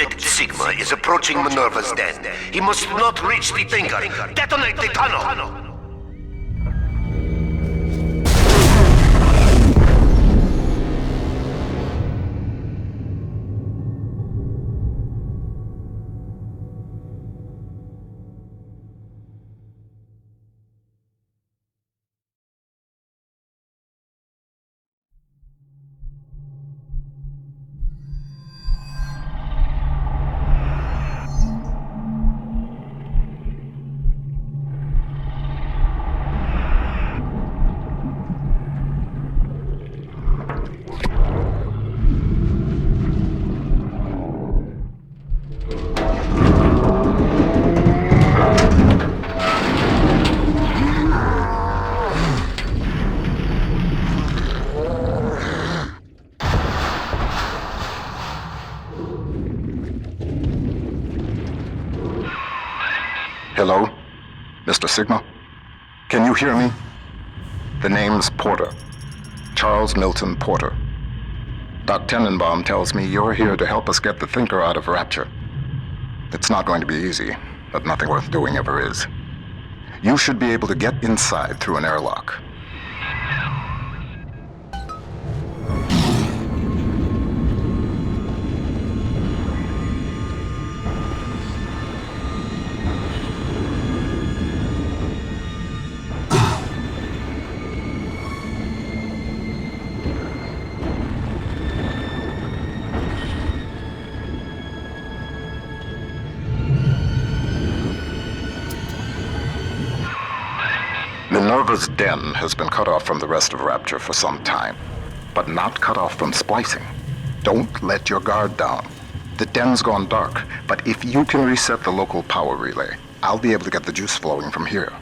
Subject Sigma is approaching Minerva's den. He must not reach the Thinker. Detonate the tunnel! Hello? Mr. Sigma? Can you hear me? The name's Porter. Charles Milton Porter. Doc Tenenbaum tells me you're here to help us get the Thinker out of Rapture. It's not going to be easy, but nothing worth doing ever is. You should be able to get inside through an airlock. Minerva's den has been cut off from the rest of Rapture for some time, but not cut off from splicing. Don't let your guard down. The den's gone dark, but if you can reset the local power relay, I'll be able to get the juice flowing from here.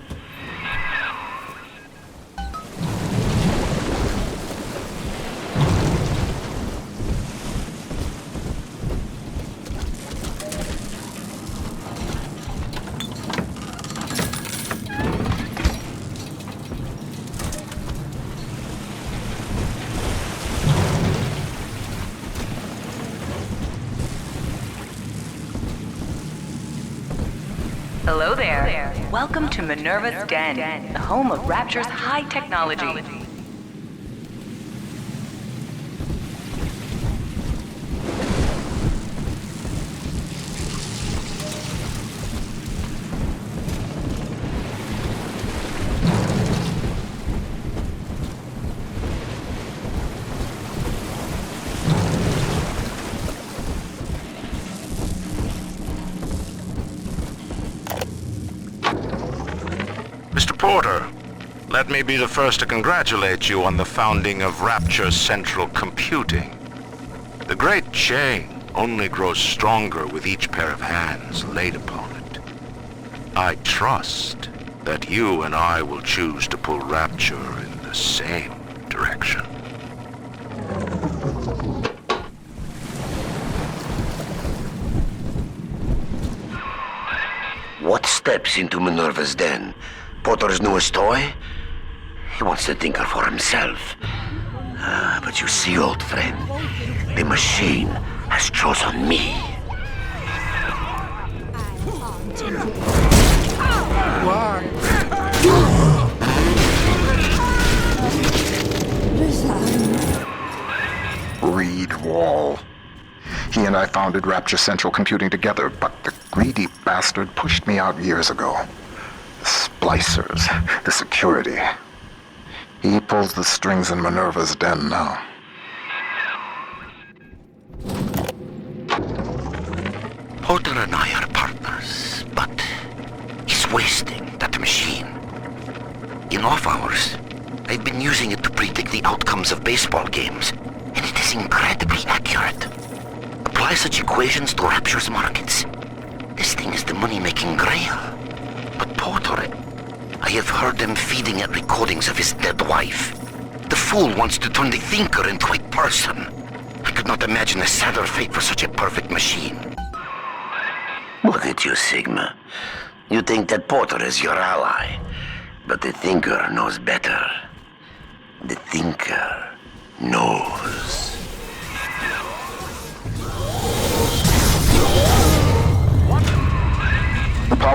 Hello there. Welcome to Minerva's Den, the home of Rapture's high technology. Mr. Porter, let me be the first to congratulate you on the founding of Rapture Central Computing. The great chain only grows stronger with each pair of hands laid upon it. I trust that you and I will choose to pull Rapture in the same direction. What steps into Minerva's den? Porter's newest toy? He wants the Thinker for himself. But you see, old friend, the machine has chosen me. Reed Wall. He and I founded Rapture Central Computing together, but the greedy bastard pushed me out years ago. The splicers, the security. He pulls the strings in Minerva's den now. Porter and I are partners, but he's wasting that machine. In off hours, I've been using it to predict the outcomes of baseball games, and it is incredibly accurate. Apply such equations to Rapture's markets. This thing is the money-making grail. But Porter, I have heard him feeding it recordings of his dead wife. The fool wants to turn the Thinker into a person. I could not imagine a sadder fate for such a perfect machine. Look at you, Sigma. You think that Porter is your ally, but the Thinker knows better. The Thinker knows.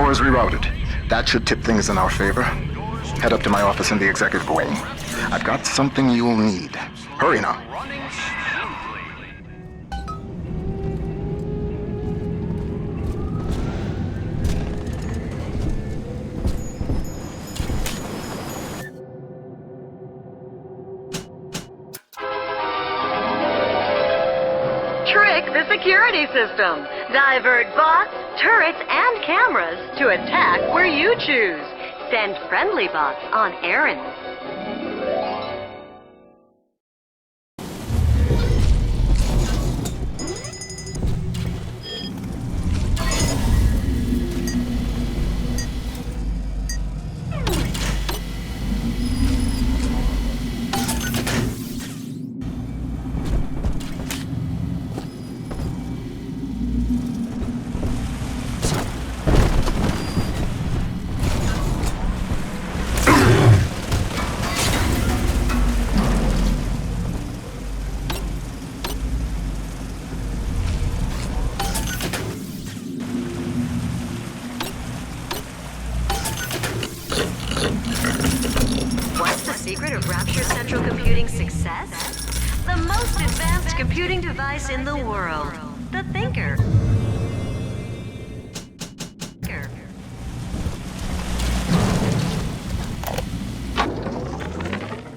power is rerouted. That should tip things in our favor. Head up to my office in the executive wing. I've got something you'll need. Hurry now. Trick the security system. Divert bots, turrets, and cameras to attack where you choose. Send friendly bots on errands. What's the secret of Rapture's central computing success? The most advanced computing device in the world. The Thinker.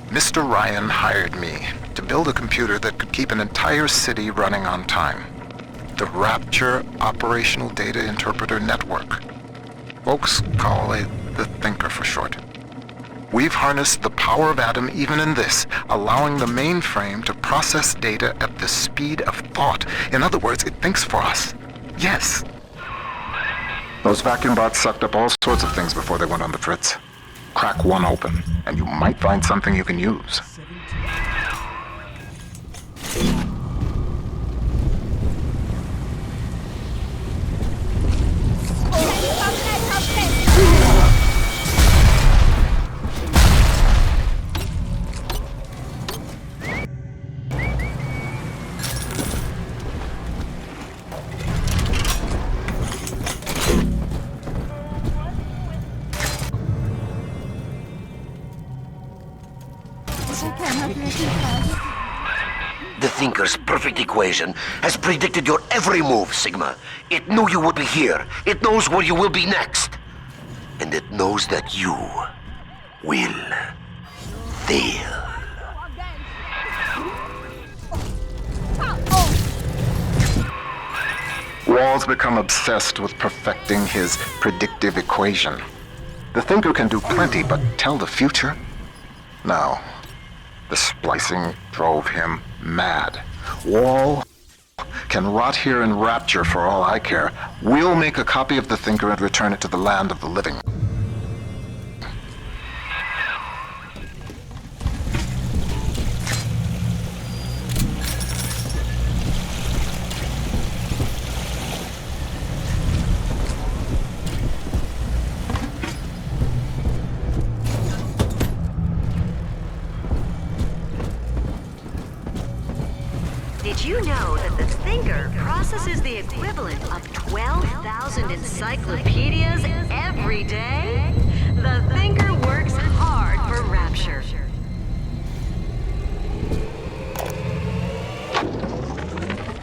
Mr. Ryan hired me to build a computer that could keep an entire city running on time. The Rapture Operational Data Interpreter Network. Folks call it the Thinker for short. We've harnessed the power of Atom even in this, allowing the mainframe to process data at the speed of thought. In other words, it thinks for us. Yes. Those vacuum bots sucked up all sorts of things before they went on the fritz. Crack one open, and you might find something you can use. The Thinker's perfect equation has predicted your every move, Sigma. It knew you would be here. It knows where you will be next. And it knows that you will fail. Wall's become obsessed with perfecting his predictive equation. The Thinker can do plenty, but tell the future? No. The splicing drove him mad. Wall can rot here in Rapture for all I care. We'll make a copy of the Thinker and return it to the land of the living. Did you know that the Thinker processes the equivalent of 12,000 encyclopedias every day? The Thinker works hard for Rapture.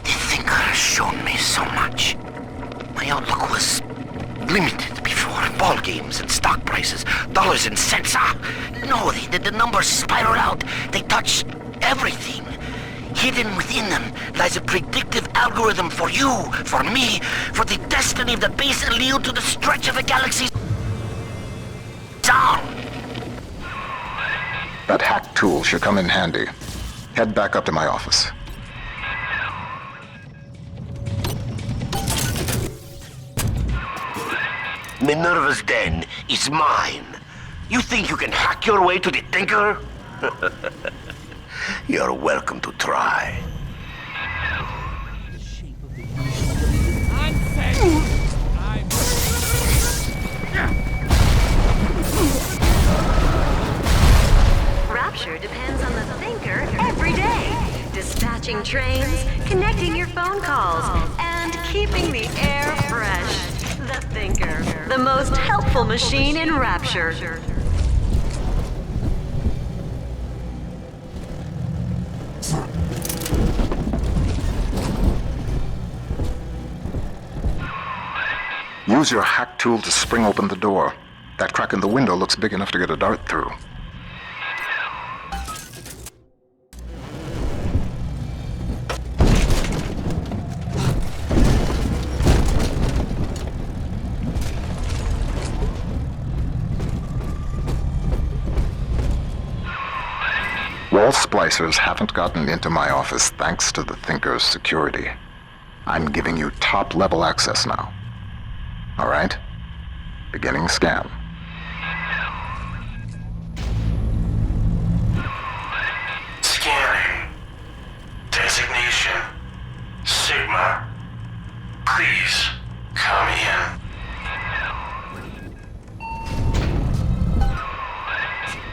The Thinker has shown me so much. My outlook was limited before. Ball games and stock prices, dollars and cents. No, the numbers spiral out. They touch everything. Hidden within them lies a predictive algorithm for you, for me, for the destiny of the base allele to the stretch of the galaxy's arm. That hack tool should come in handy. Head back up to my office. Minerva's den is mine. You think you can hack your way to the Thinker? You're welcome to try. Rapture depends on the Thinker every day. Dispatching trains, connecting your phone calls, and keeping the air fresh. The The Thinker, the most helpful machine in Rapture. Use your hack tool to spring open the door. That crack in the window looks big enough to get a dart through. Wall splicers haven't gotten into my office thanks to the Thinker's security. I'm giving you top-level access now. All right? Beginning scan. Scanning. Designation. Sigma. Please, come in.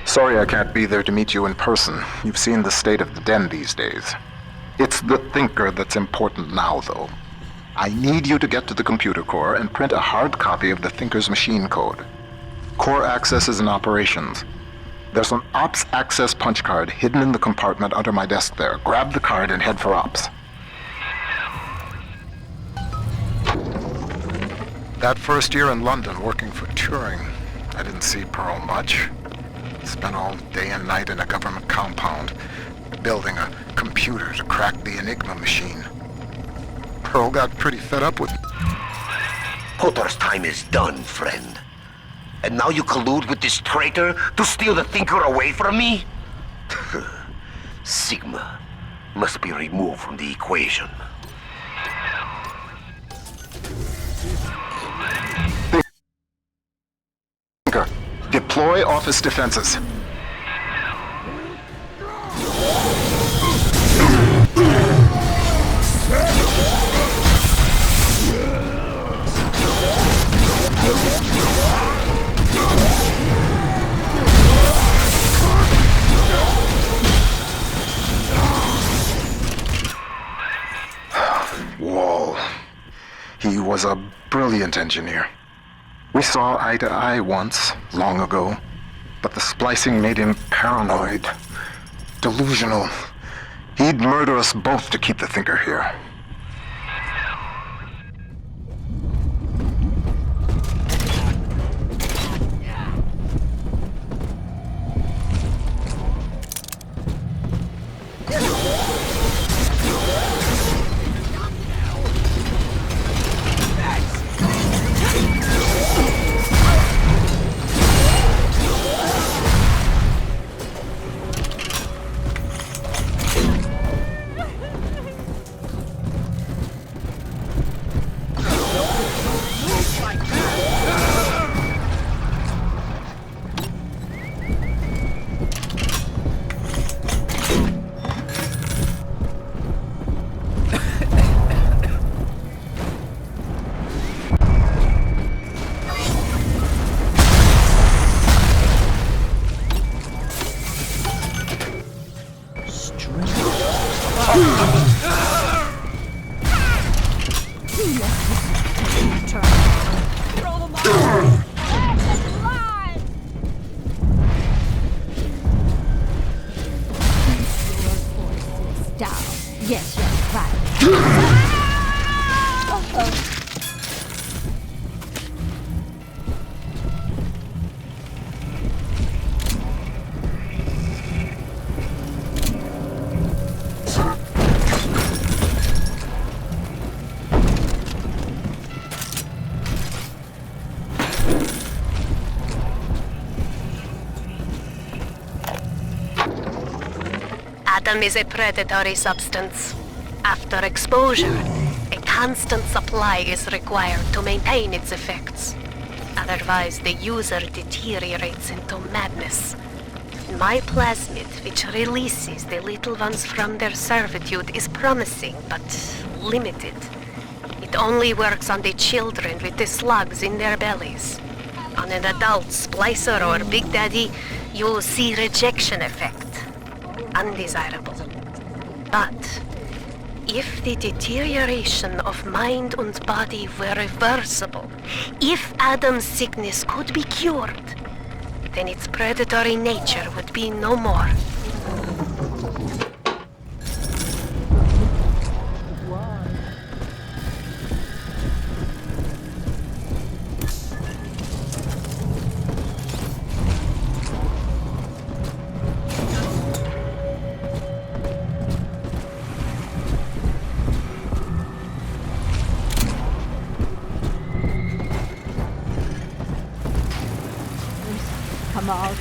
Sorry I can't be there to meet you in person. You've seen the state of the den these days. It's the Thinker that's important now, though. I need you to get to the computer core and print a hard copy of the Thinker's machine code. Core access is in operations. There's an Ops access punch card hidden in the compartment under my desk there. Grab the card and head for Ops. That first year in London working for Turing, I didn't see Pearl much. Spent all day and night in a government compound, building a computer to crack the Enigma machine. Pearl got pretty fed up with me. Potter's time is done, friend. And now you collude with this traitor to steal the Thinker away from me? Sigma must be removed from the equation. Thinker, deploy office defenses. Wall. He was a brilliant engineer. We saw eye to eye once, long ago, but the splicing made him paranoid, delusional. He'd murder us both to keep the Thinker here. Yes, yes, right. Adam is a predatory substance. After exposure, a constant supply is required to maintain its effects. Otherwise, the user deteriorates into madness. My plasmid, which releases the little ones from their servitude, is promising, but limited. It only works on the children with the slugs in their bellies. On an adult splicer or Big Daddy, you'll see rejection effect. Undesirable. But If the deterioration of mind and body were reversible, if Adam's sickness could be cured, then its predatory nature would be no more.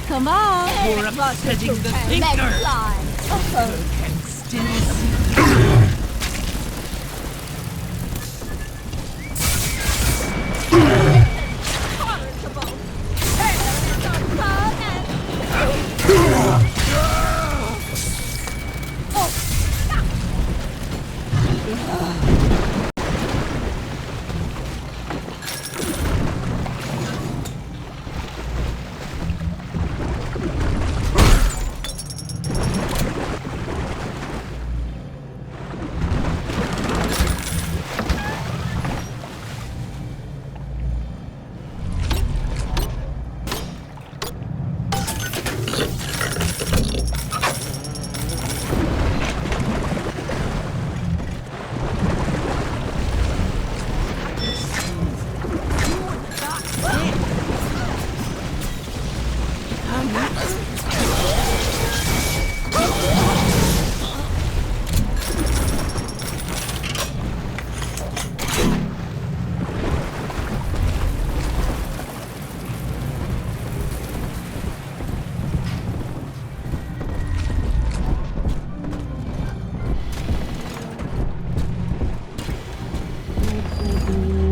Come on! We're upsetting the thinker! Can still see.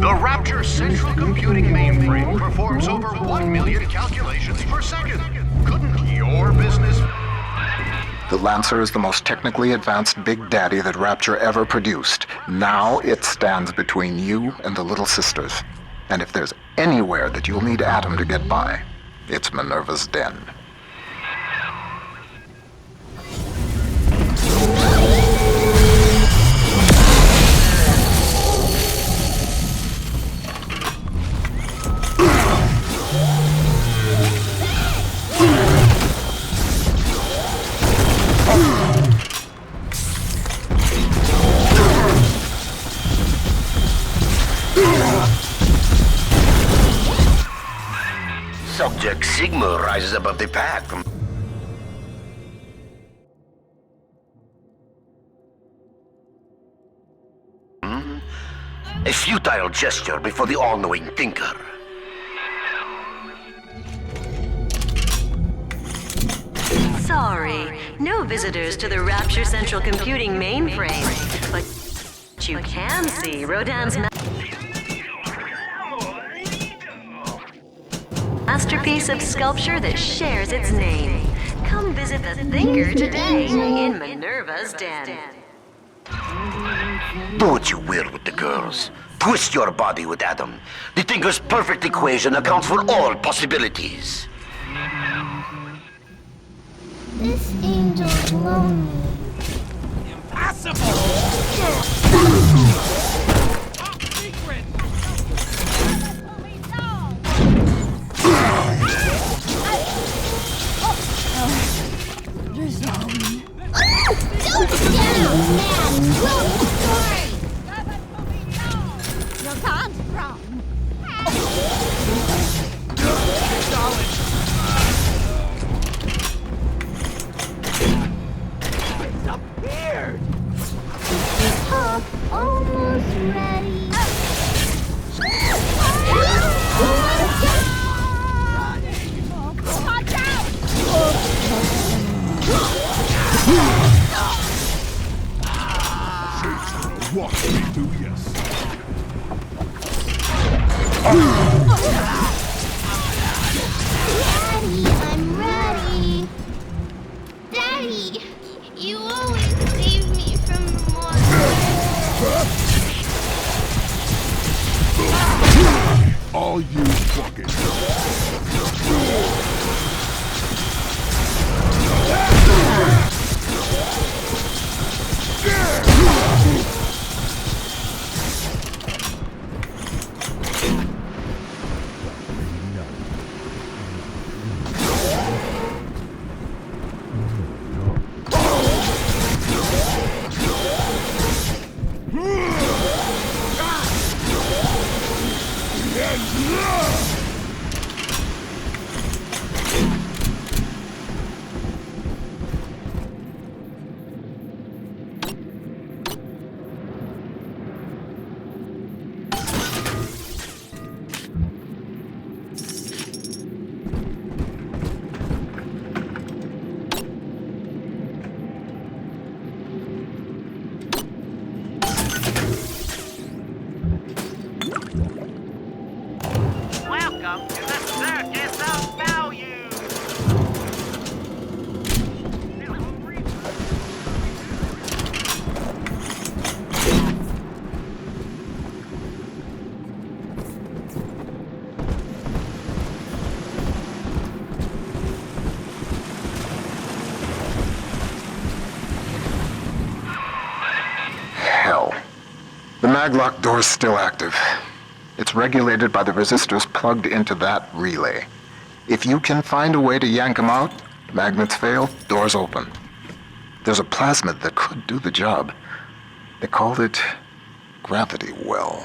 The Rapture Central Computing mainframe performs over 1 million calculations per second. Couldn't your business... The Lancer is the most technically advanced Big Daddy that Rapture ever produced. Now it stands between you and the Little Sisters. And if there's anywhere that you'll need Adam to get by, it's Minerva's den. Subject Sigma rises above the pack. A futile gesture before the all-knowing thinker. Sorry, no visitors to the Rapture Central Computing mainframe. But you can see Rodin's masterpiece of sculpture that shares its name. Come visit the Thinker today in Minerva's den. Do what you will with the girls. Twist your body with Adam. The Thinker's perfect equation accounts for all possibilities. This angel's lonely. Impossible! Top secret! Don't down, man! Will story! You can't run. Disappeared! Pop, almost ready. Watch Walk me through, yes. Daddy, I'm ready. Daddy, you always save me from the monster. All you fucking. Welcome to the Circus of Value! Hell. The maglock door's still active. It's regulated by the resistors plugged into that relay. If you can find a way to yank them out, magnets fail, doors open. There's a plasmid that could do the job. They called it Gravity Well.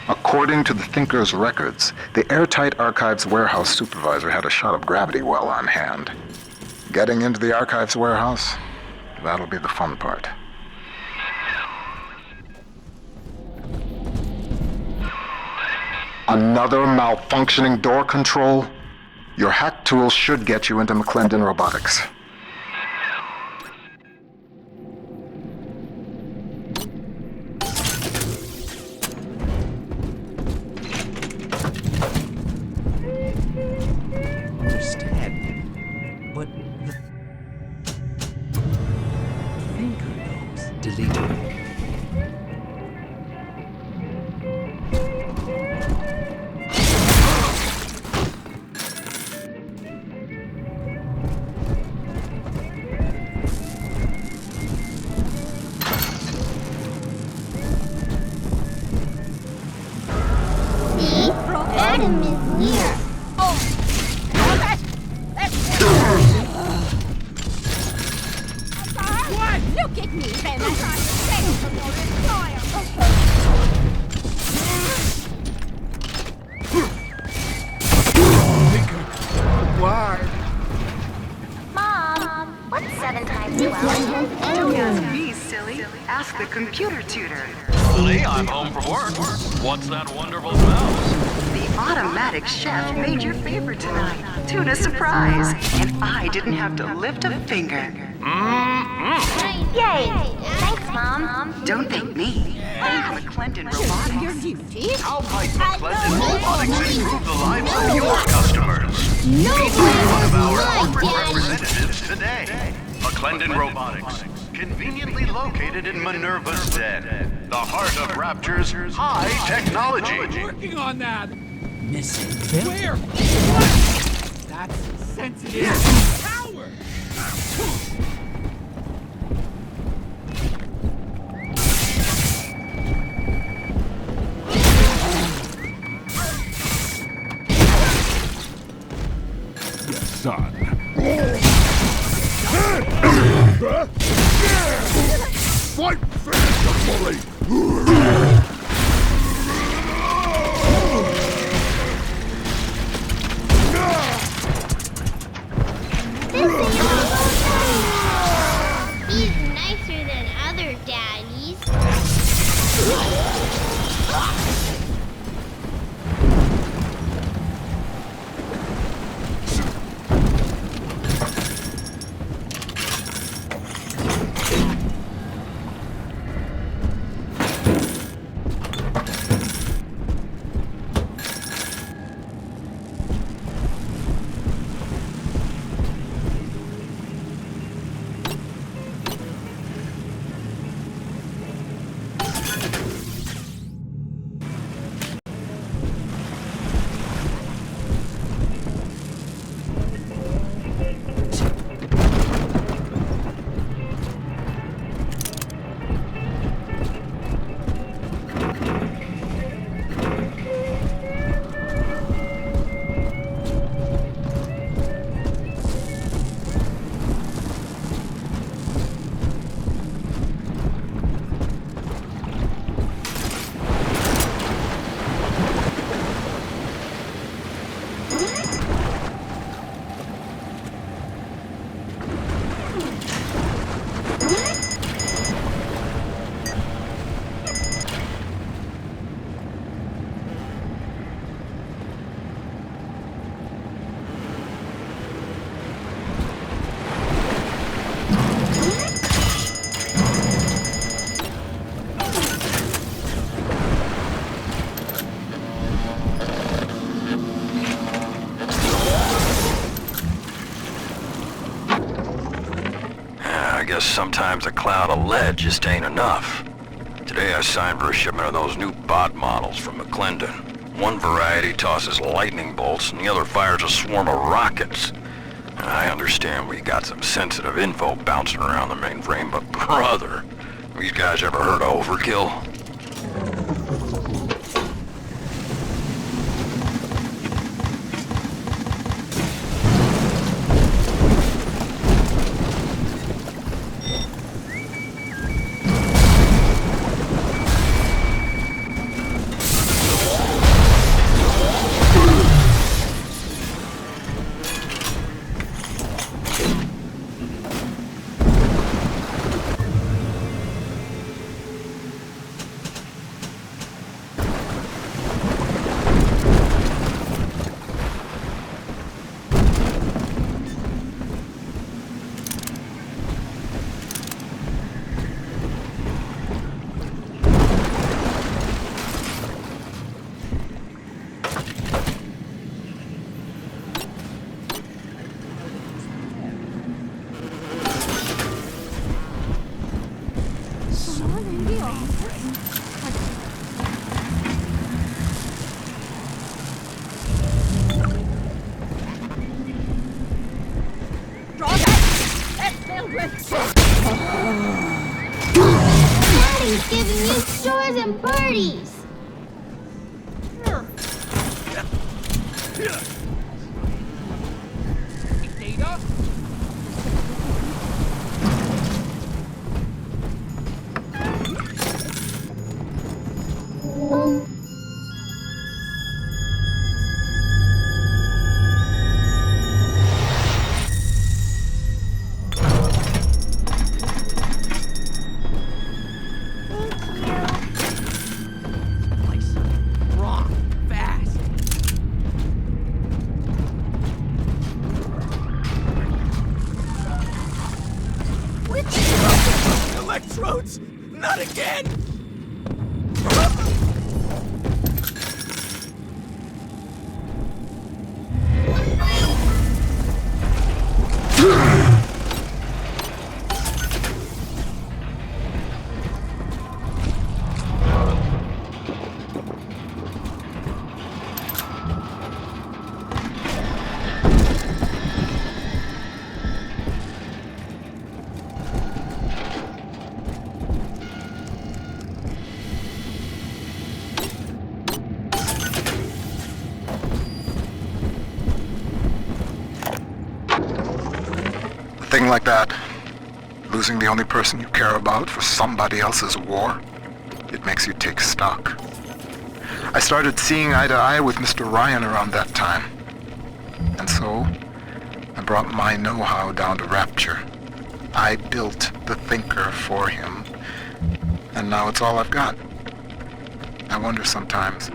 According to the Thinker's records, the Airtight Archives warehouse supervisor had a shot of Gravity Well on hand. Getting into the archives warehouse, that'll be the fun part. Another malfunctioning door control? Your hack tool should get you into McClendon Robotics. Adam is here. What? Look at me, Ben. I'm trying to save from your employer. Why? Mom, what's 7 times 12? Don't ask me, silly. Ask the computer tutor. Honey, I'm home from work. What's that wonderful smell? The automatic chef made your favorite tonight. Tuna surprise. And I didn't have to lift a finger. Yay! Thanks, Mom. Don't thank me. Thank McClendon Robotics. How might McClendon Robotics improve the lives of your customers? Meet one of our corporate representatives today. McClendon Robotics, conveniently located in Minerva's den, the heart of Rapture's high technology. Working on that. Missing where? What? That's sensitive power. Son. Fight bully! He's nicer than other daddies. guess sometimes a cloud of lead just ain't enough. Today I signed for a shipment of those new bot models from McClendon. One variety tosses lightning bolts and the other fires a swarm of rockets. I understand we got some sensitive info bouncing around the mainframe, but brother, these guys ever heard of overkill? Daddy's giving you stores and birdies. Data? Electrodes! Not again! A thing like that, losing the only person you care about for somebody else's war, it makes you take stock. I started seeing eye to eye with Mr. Ryan around that time. And so, I brought my know-how down to Rapture. I built the Thinker for him, and now it's all I've got. I wonder sometimes,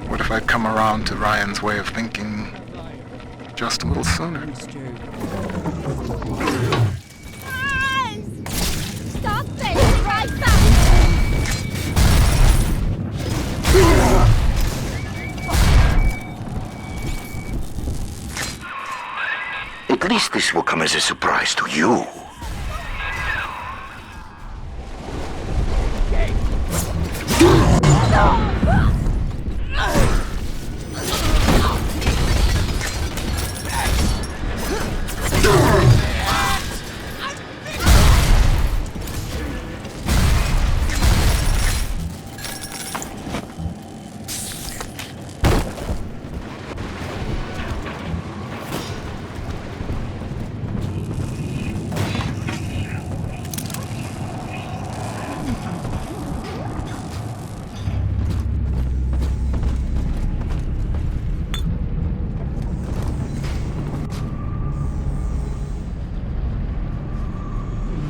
what if I'd come around to Ryan's way of thinking just a little sooner? Stop this right back! At least this will come as a surprise to you.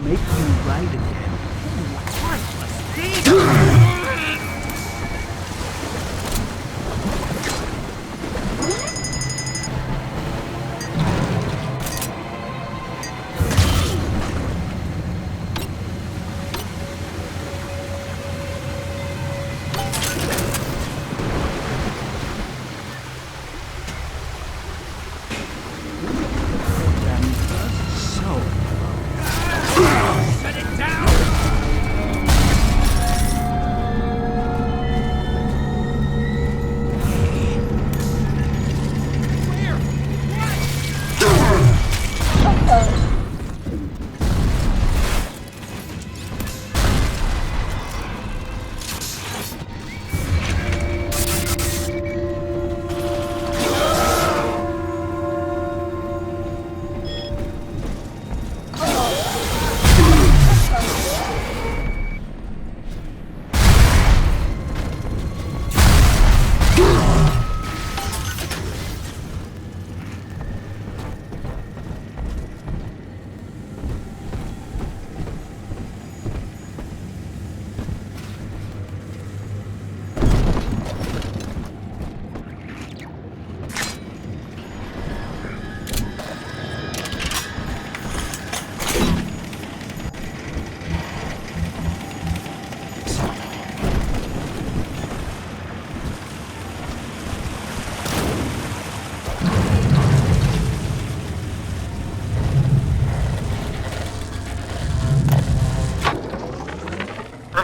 Make you right again.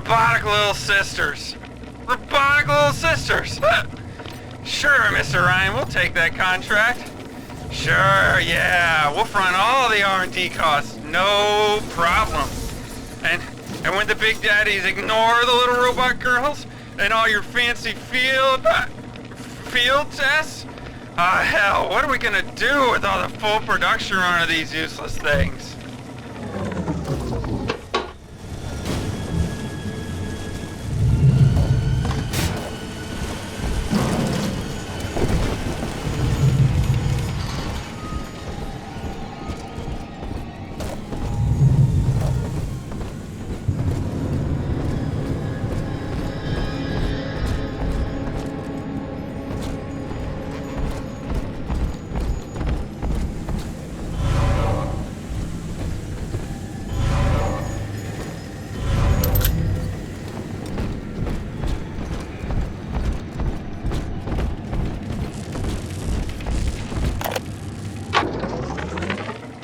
robotic little sisters. Robotic little sisters. Sure, Mr. Ryan, we'll take that contract. Sure, yeah, we'll front all the R&D costs, no problem. And when the big daddies ignore the little robot girls and all your fancy field tests, hell, what are we gonna do with all the full production run of these useless things?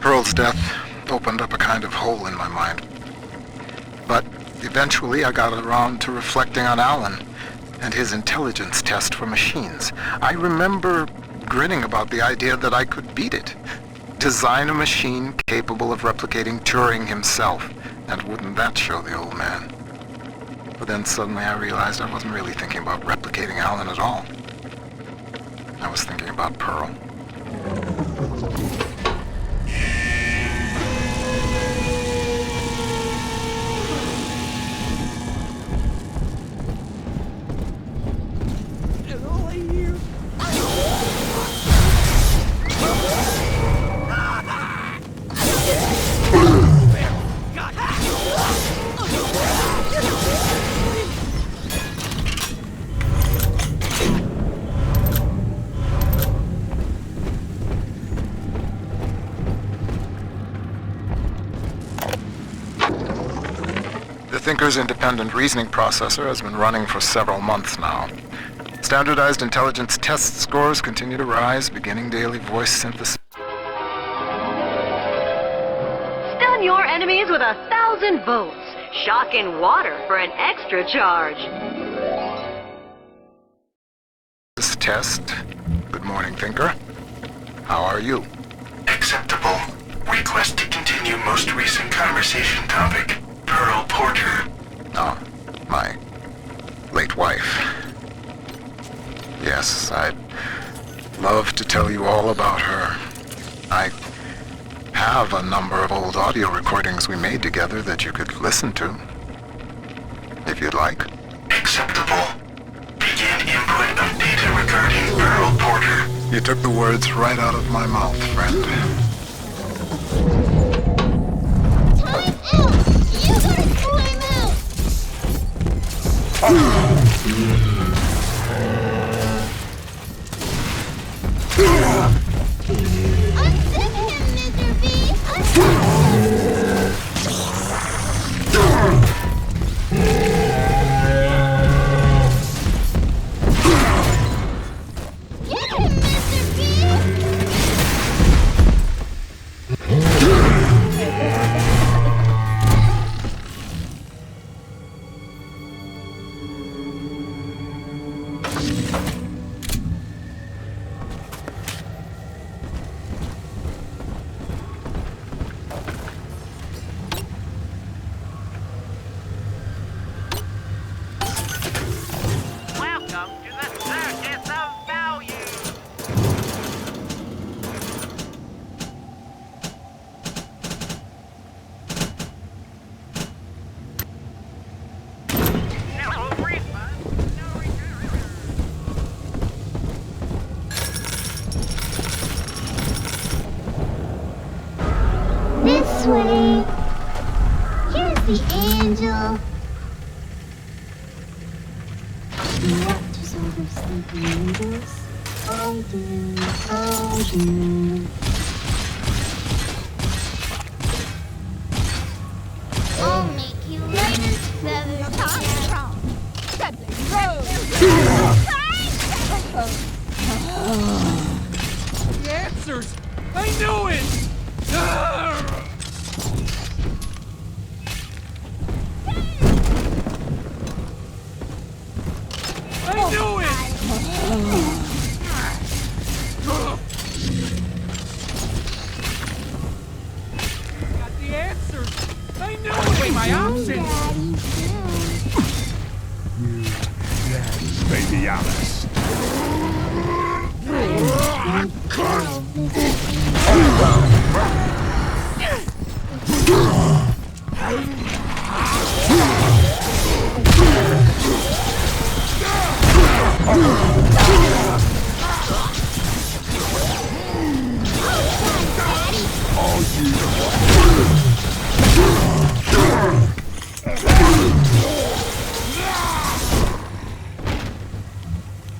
Pearl's death opened up a kind of hole in my mind. But eventually I got around to reflecting on Alan and his intelligence test for machines. I remember grinning about the idea that I could beat it. Design a machine capable of replicating Turing himself. And wouldn't that show the old man? But then suddenly I realized I wasn't really thinking about replicating Alan at all. I was thinking about Pearl. The Thinker's independent reasoning processor has been running for several months now. Standardized intelligence test scores continue to rise, beginning daily voice synthesis. Stun your enemies with 1,000 volts. Shock in water for an extra charge. This test. Good morning, Thinker. How are you? Acceptable. Request to continue most recent conversation topic. Pearl Porter. Oh, my late wife. Yes, I'd love to tell you all about her. I have a number of old audio recordings we made together that you could listen to, if you'd like. Acceptable. Begin input of data regarding Pearl Porter. You took the words right out of my mouth, friend. Time out! You gotta flame out! Unzip him, Mr. B! Unzip Get him, Mr. B! Welcome to the circus of value. No refund, no return. This way. Here's the angel. You want to sort of sleeping angels? I do. I'll make you light as feathers. The answers! I knew it! my options. Baby Alice.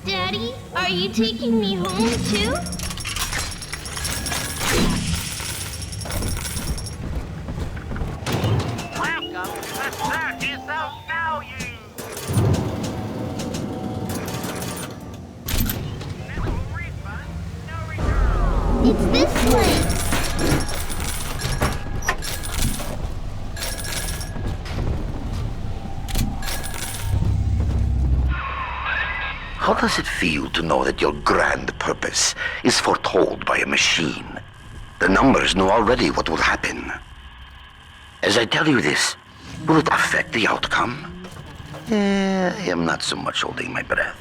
Daddy, are you taking me home too? Welcome to the Circus of Value. No refund, no return. It's this place. How does it feel to know that your grand purpose is foretold by a machine? The numbers know already what will happen. As I tell you this, will it affect the outcome? I am not so much holding my breath.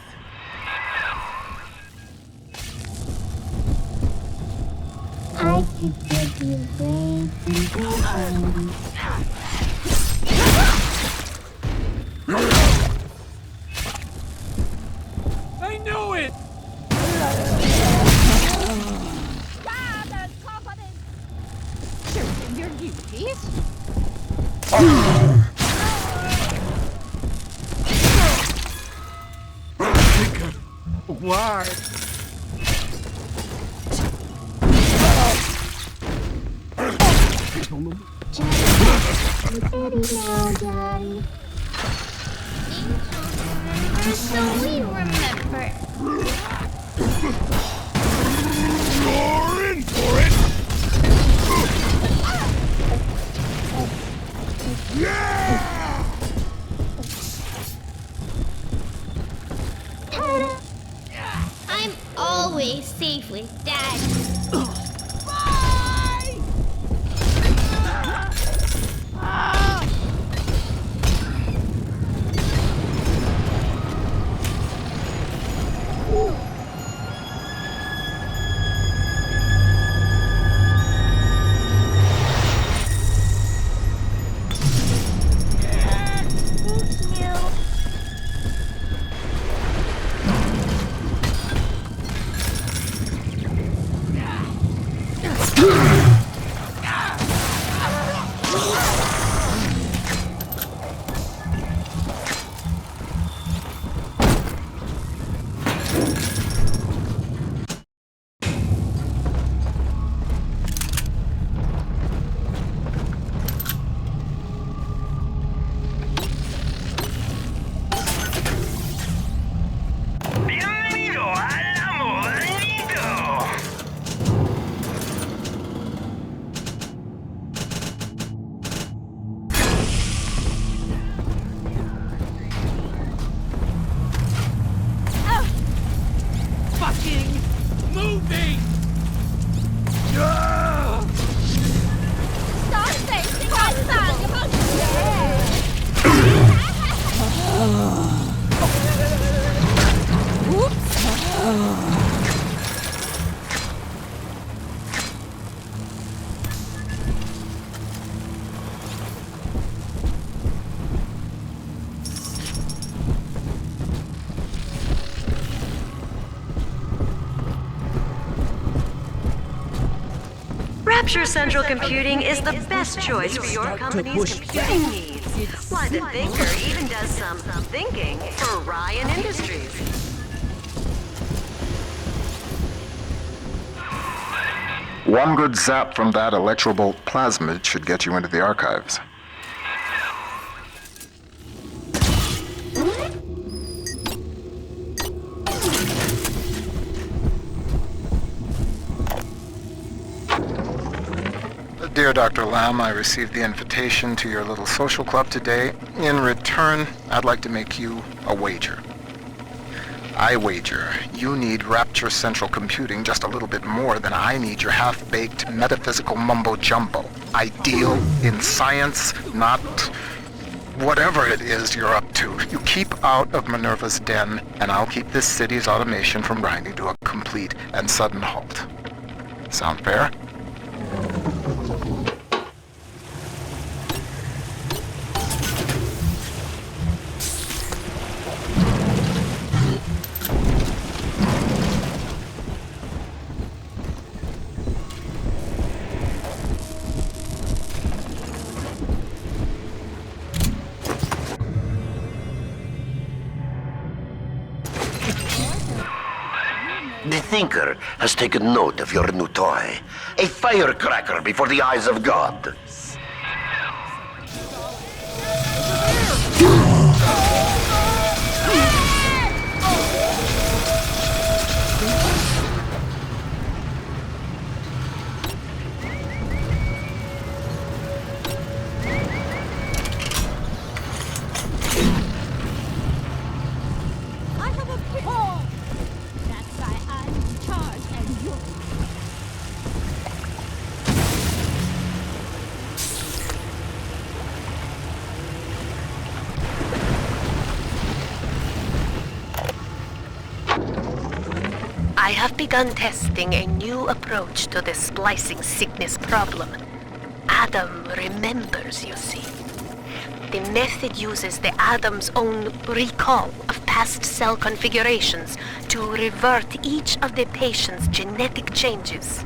I could give you brains and brains. I knew it! Serving your duties? Why? Daddy now, Daddy. Angels remember, so we remember. You're in for it! Yeah! Ta-da! I'm always safe with Daddy. Rapture Central Computing is the best choice for your company's computing needs. Why, the Thinker even does some thinking for Ryan Industries. One good zap from that electrobolt plasmid should get you into the archives. Dear Dr. Lamb, I received the invitation to your little social club today. In return, I'd like to make you a wager. I wager you need Rapture Central Computing just a little bit more than I need your half-baked metaphysical mumbo-jumbo. Ideal in science, not Whatever it is you're up to, you keep out of Minerva's den, and I'll keep this city's automation from grinding to a complete and sudden halt. Sound fair? The Thinker has taken note of your new toy. A firecracker before the eyes of God. I have begun testing a new approach to the splicing sickness problem. Adam remembers, you see. The method uses the Adam's own recall of past cell configurations to revert each of the patient's genetic changes.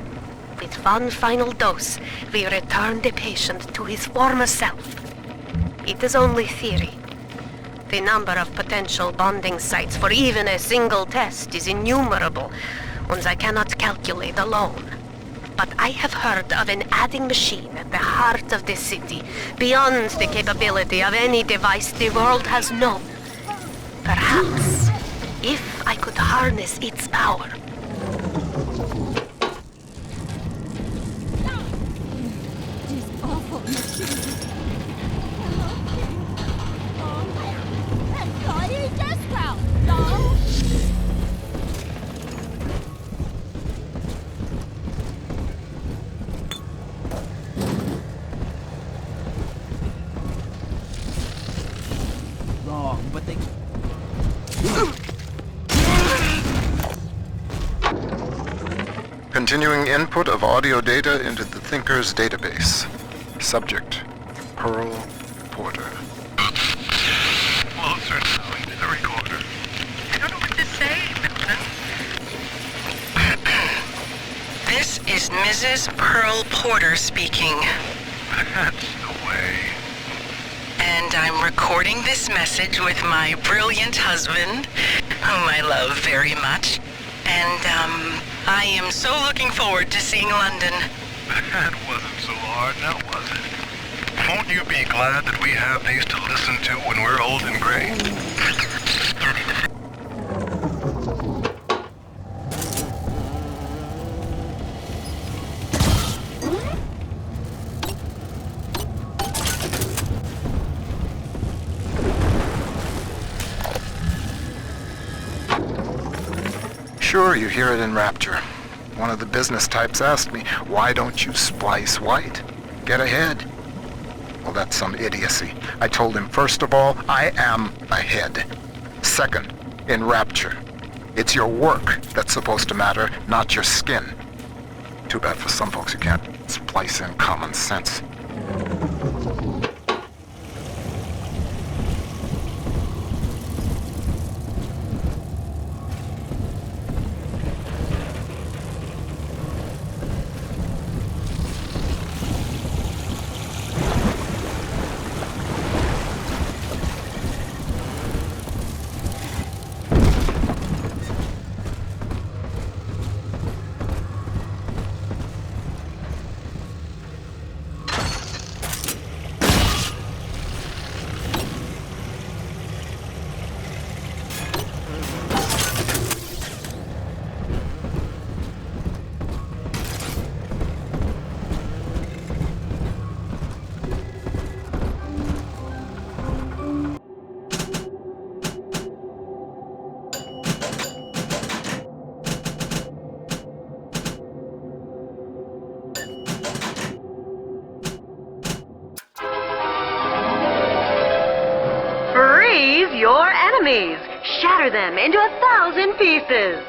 With one final dose, we return the patient to his former self. It is only theory. The number of potential bonding sites for even a single test is innumerable, ones I cannot calculate alone. But I have heard of an adding machine at the heart of the city, beyond the capability of any device the world has known. Perhaps, if I could harness its power. This awful machine. Bloody discount, no? Wrong, but they... Continuing input of audio data into the Thinker's database. Subject, Pearl Porter. Closer now into the recorder. I don't know what to say, Milton. This is Mrs. Pearl Porter speaking. That's the way. And I'm recording this message with my brilliant husband, whom I love very much. And, I am so looking forward to seeing London. That wasn't so hard, now was it? Won't you be glad that we have these to listen to when we're old and gray? Sure, you hear it in Rapture. One of the business types asked me, why don't you splice white? Get ahead. Well, that's some idiocy. I told him, first of all, I am ahead. Second, in Rapture, it's your work that's supposed to matter, not your skin. Too bad for some folks who can't splice in common sense. your enemies. Shatter them into 1,000 pieces.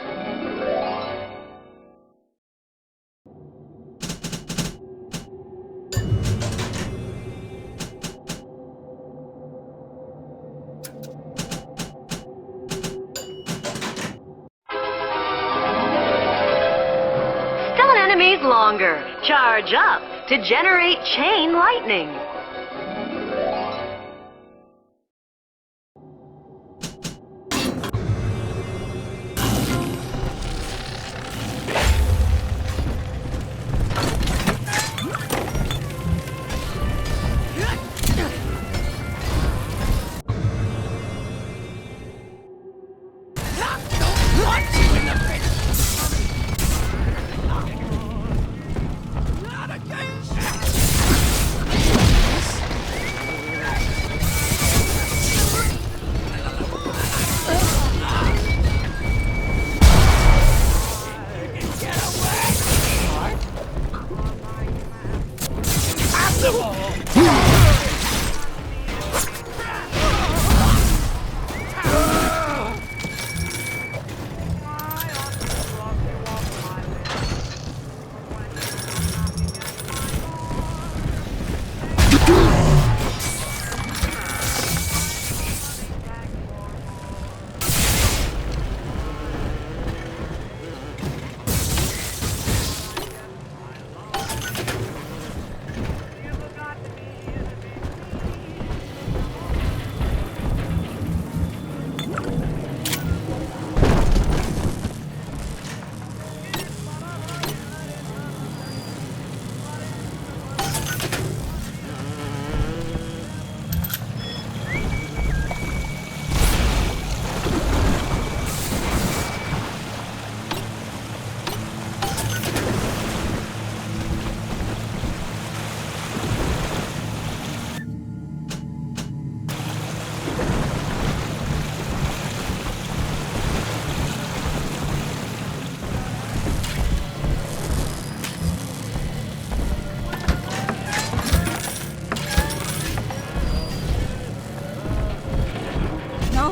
Stun enemies longer. Charge up to generate chain lightning.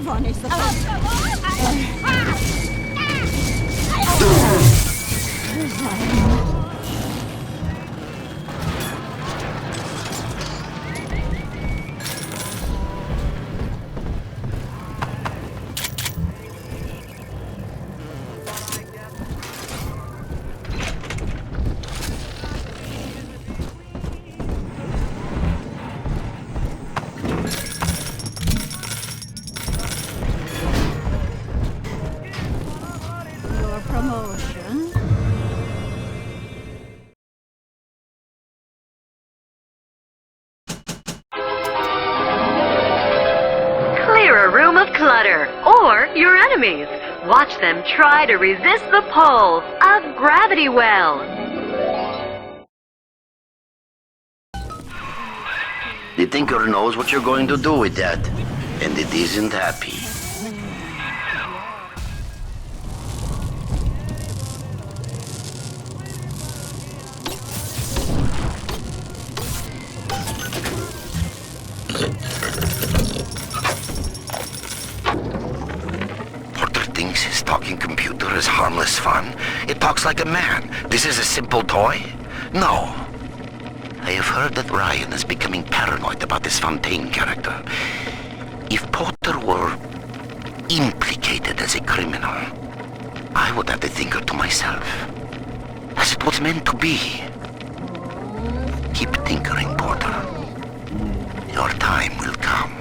One is the promotion. Clear a room of clutter, or your enemies. Watch them try to resist the pull. A gravity well. The Tinker knows what you're going to do with that, and it isn't happy. Porter thinks his talking computer is harmless fun. It talks like a man. This is a simple toy? No. I have heard that Ryan is becoming paranoid about this Fontaine character. If Porter were implicated as a criminal, I would have the Thinker to myself, as it was meant to be. Keep tinkering, Porter. Your time will come.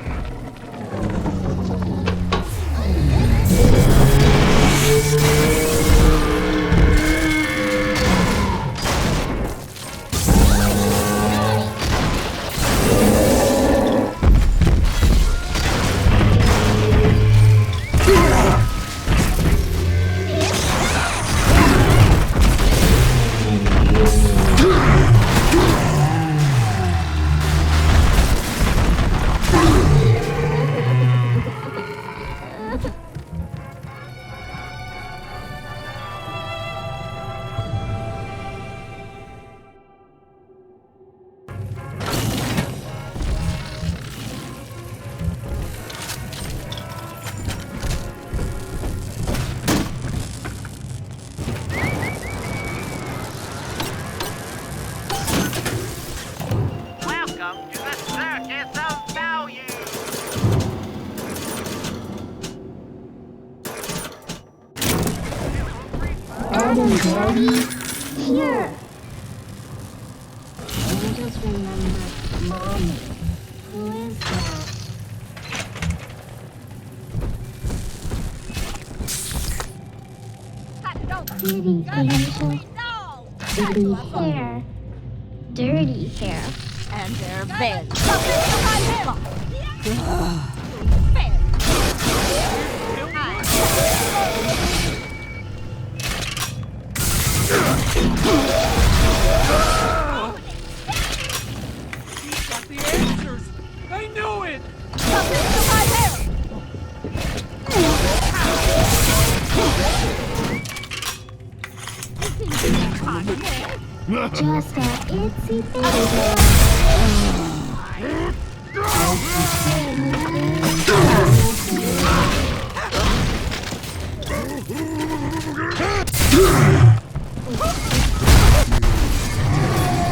Adam, Daddy, here. I just remembered Mommy. Who is that? Pretty angel. Pretty hair. Dirty hair. And they're bed. He's got the answers. I knew it. Just a itsy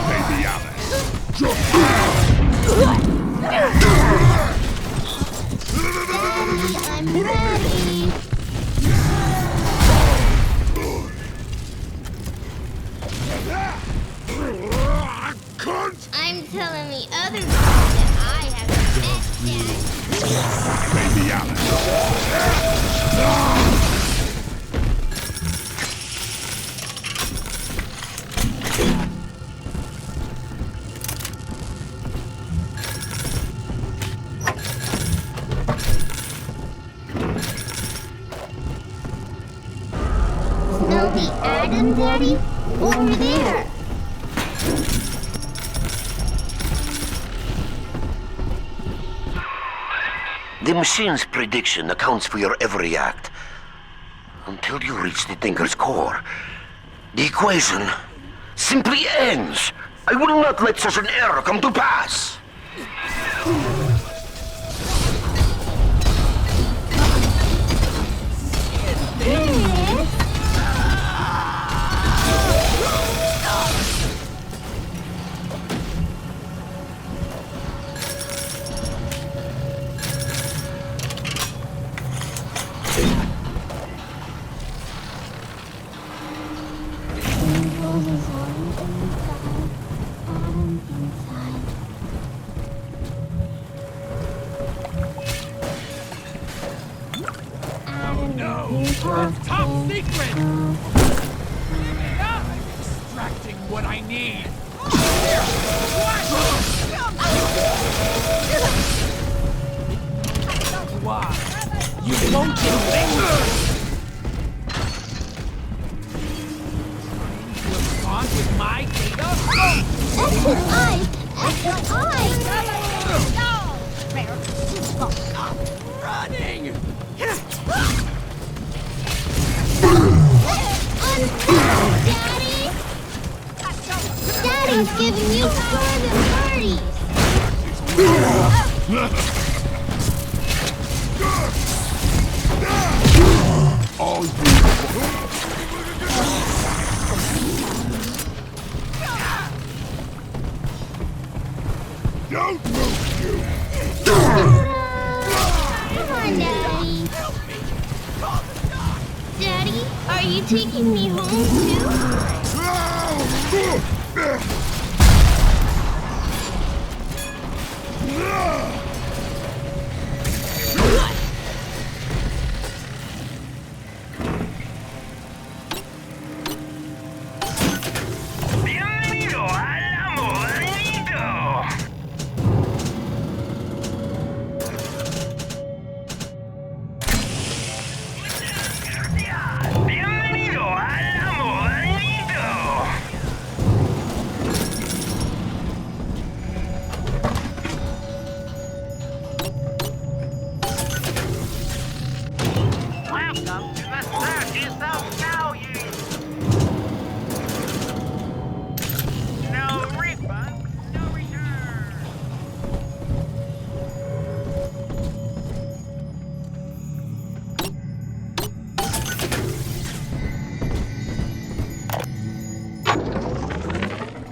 Baby Alice. I'm ready. I'm telling the other girls that I have the best dad. Baby Alice. Smell the Adam, Daddy? Over there. The machine's prediction accounts for your every act. Until you reach the Thinker's core. The equation simply ends. I will not let such an error come to pass. Top secret! I'm extracting what I need. Here! Why? You won't respond with my data? Exit eye! Exit eye! Running! Daddy! Daddy's giving you private parties! All don't move, you! Come on, Daddy! Daddy, are you taking me home too? Bienvenido al amorcito. Bienvenido al amorcito. Welcome to the circus of value. No refund, no return.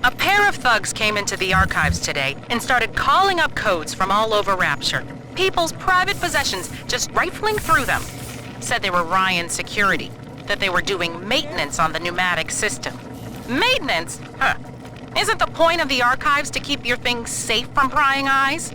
A pair of thugs came into the archives today and started calling up codes from all over Rapture. People's private possessions, just rifling through them. Said they were Ryan's security. that they were doing maintenance on the pneumatic system. Maintenance? Huh. Isn't the point of the archives to keep your things safe from prying eyes?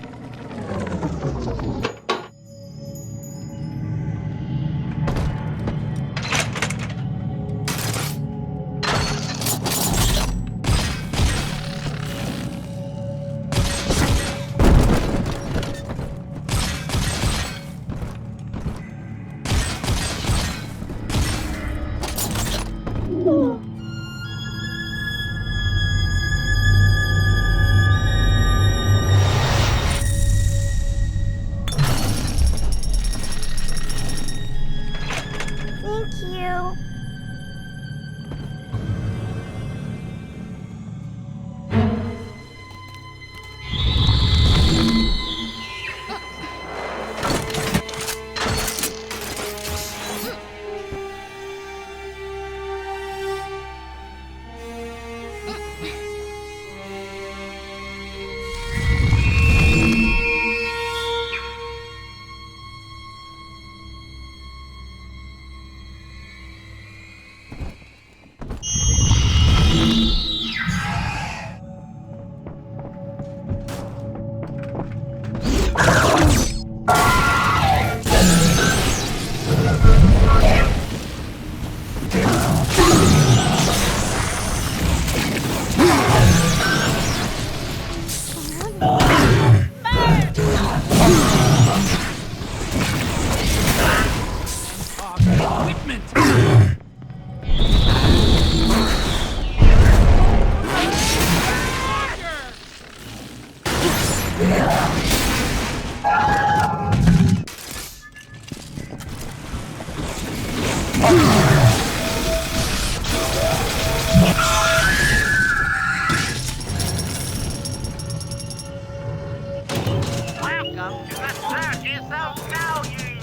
Welcome to the Circus of Value.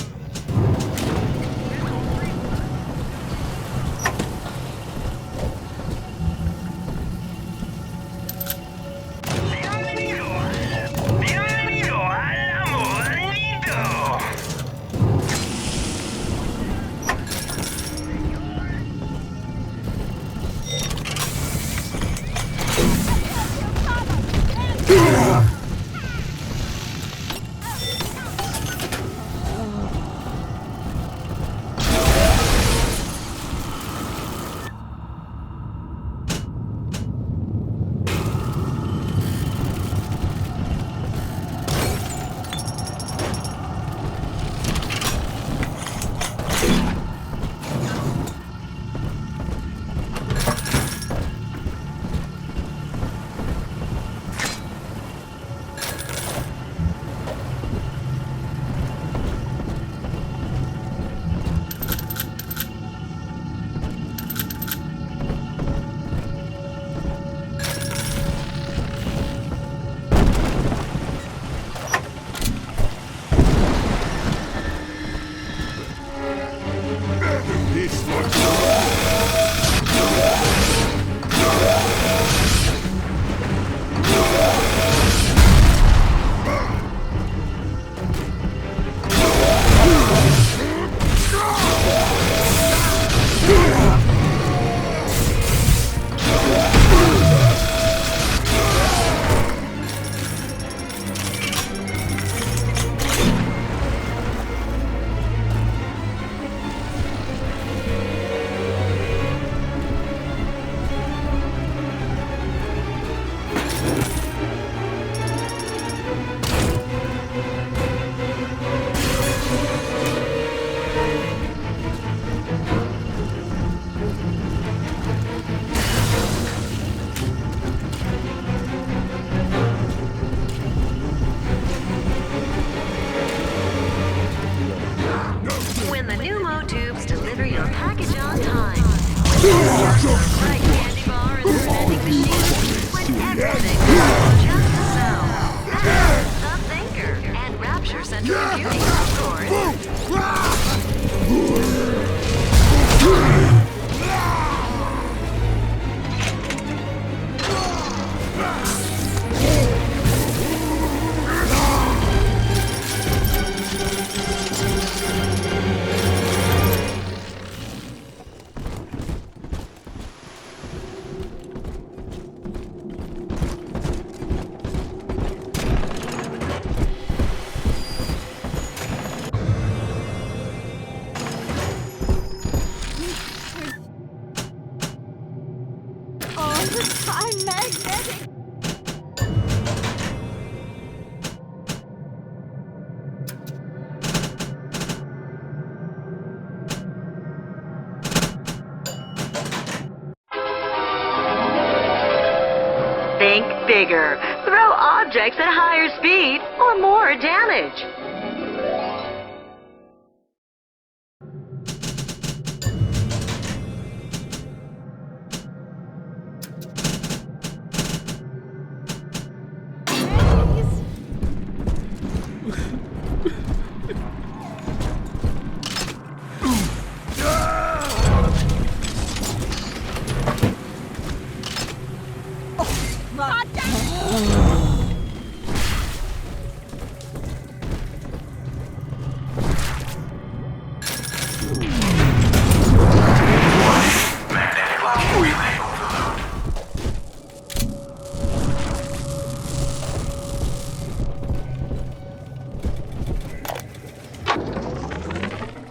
Bienvenido al amorío. When the pneumo tubes deliver your package on time. When the right candy bar in the vending machine. When everything goes just so. That's the Thinker and Rapture Central Computing, of course. bigger, throw objects at higher speed, or more damage.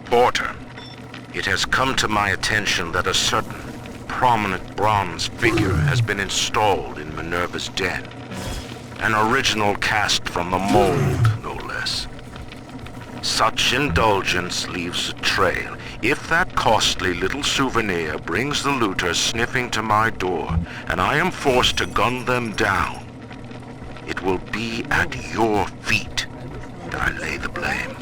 Porter, it has come to my attention that a certain prominent bronze figure has been installed in Minerva's den. An original cast from the mold, no less. Such indulgence leaves a trail. If that costly little souvenir brings the looters sniffing to my door, and I am forced to gun them down, it will be at your feet that I lay the blame.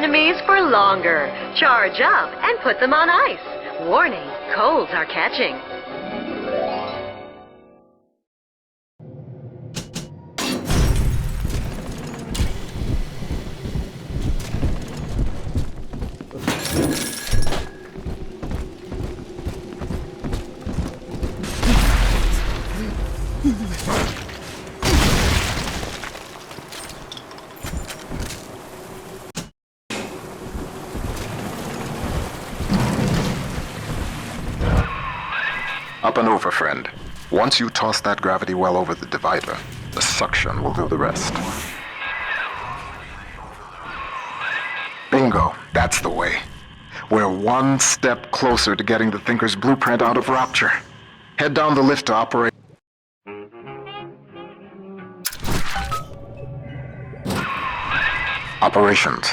Enemies for longer. Charge up and put them on ice. Warning, colds are catching. Up and over, friend. Once you toss that gravity well over the divider, the suction will do the rest. Bingo, that's the way. We're one step closer to getting the Thinker's blueprint out of Rapture. Head down the lift to operate. Operations.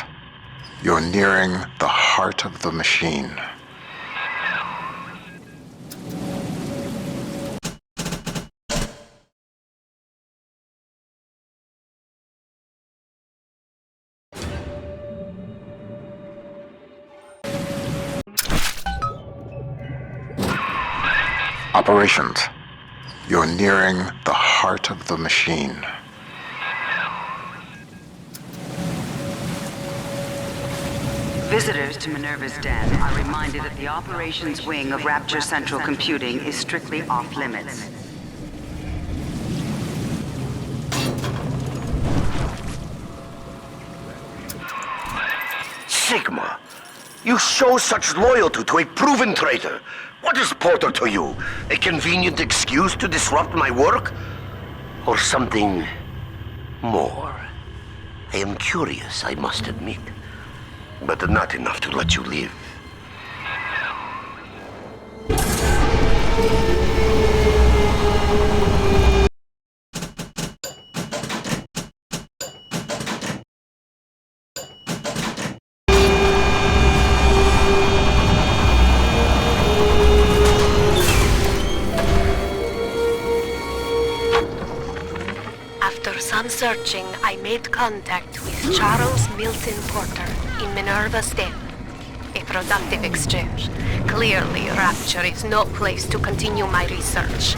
You're nearing the heart of the machine. Operations. You're nearing the heart of the machine. Visitors to Minerva's den are reminded that the operations wing of Rapture Central Computing is strictly off-limits. Sigma, you show such loyalty to a proven traitor. What is Porter to you? A convenient excuse to disrupt my work? Or something more? I am curious, I must admit, but not enough to let you live. After some searching, I made contact with Charles Milton Porter in Minerva State. A productive exchange. Clearly, Rapture is no place to continue my research.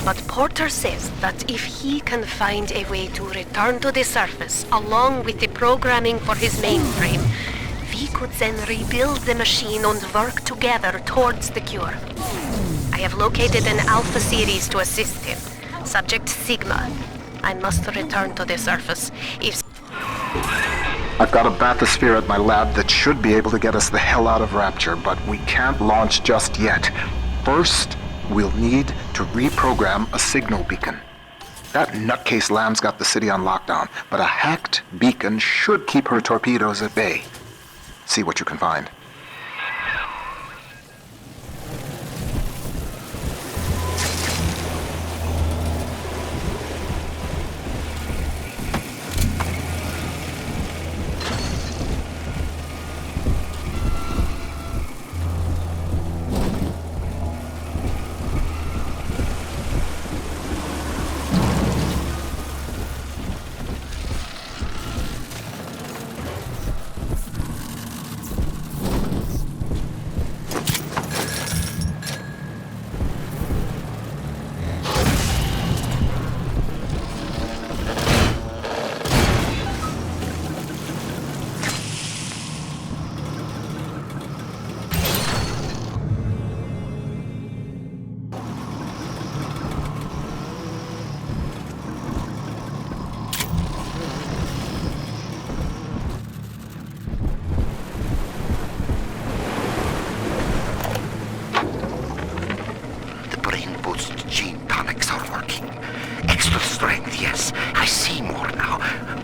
But Porter says that if he can find a way to return to the surface along with the programming for his mainframe, we could then rebuild the machine and work together towards the cure. I have located an Alpha series to assist him. Subject Sigma. I must return to the surface. I've got a bathysphere at my lab that should be able to get us the hell out of Rapture, but we can't launch just yet. First, we'll need to reprogram a signal beacon. That nutcase Lamb's got the city on lockdown, but a hacked beacon should keep her torpedoes at bay. See what you can find.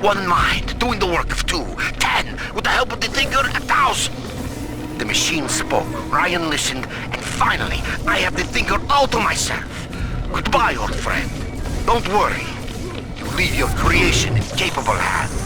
One mind, doing the work of 2. 10, with the help of the Thinker, 1,000. The machine spoke, Ryan listened, and finally, I have the Thinker all to myself. Goodbye, old friend. Don't worry. You leave your creation in capable hands.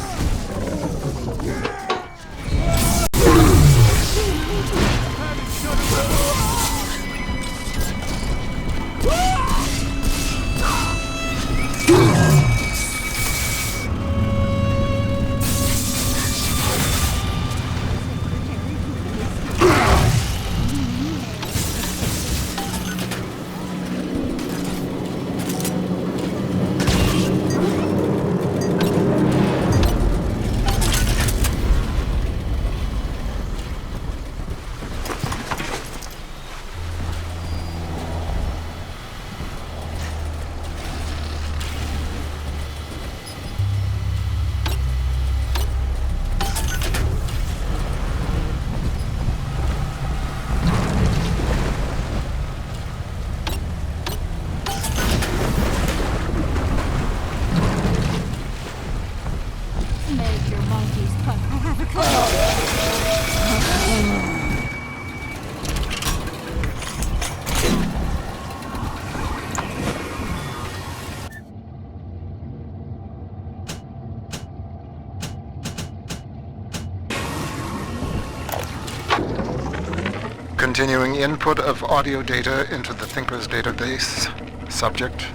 Continuing input of audio data into the Thinker's database. Subject,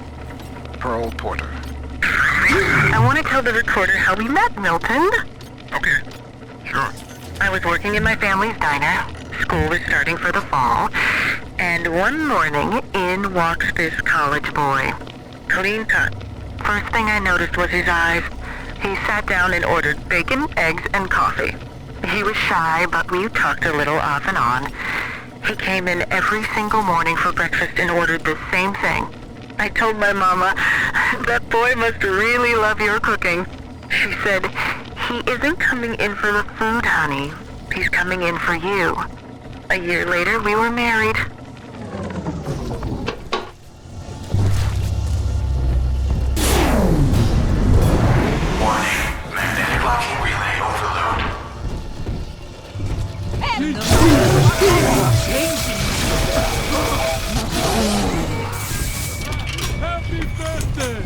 Pearl Porter. I want to tell the recorder how we met, Milton. Okay, sure. I was working in my family's diner. School was starting for the fall. And one morning, in walks this college boy. Clean cut. First thing I noticed was his eyes. He sat down and ordered bacon, eggs, and coffee. He was shy, but we talked a little off and on. He came in every single morning for breakfast and ordered the same thing. I told my mama, that boy must really love your cooking. She said, he isn't coming in for the food, honey. He's coming in for you. A year later, we were married. Warning, magnetic locking relay overload. Happy birthday!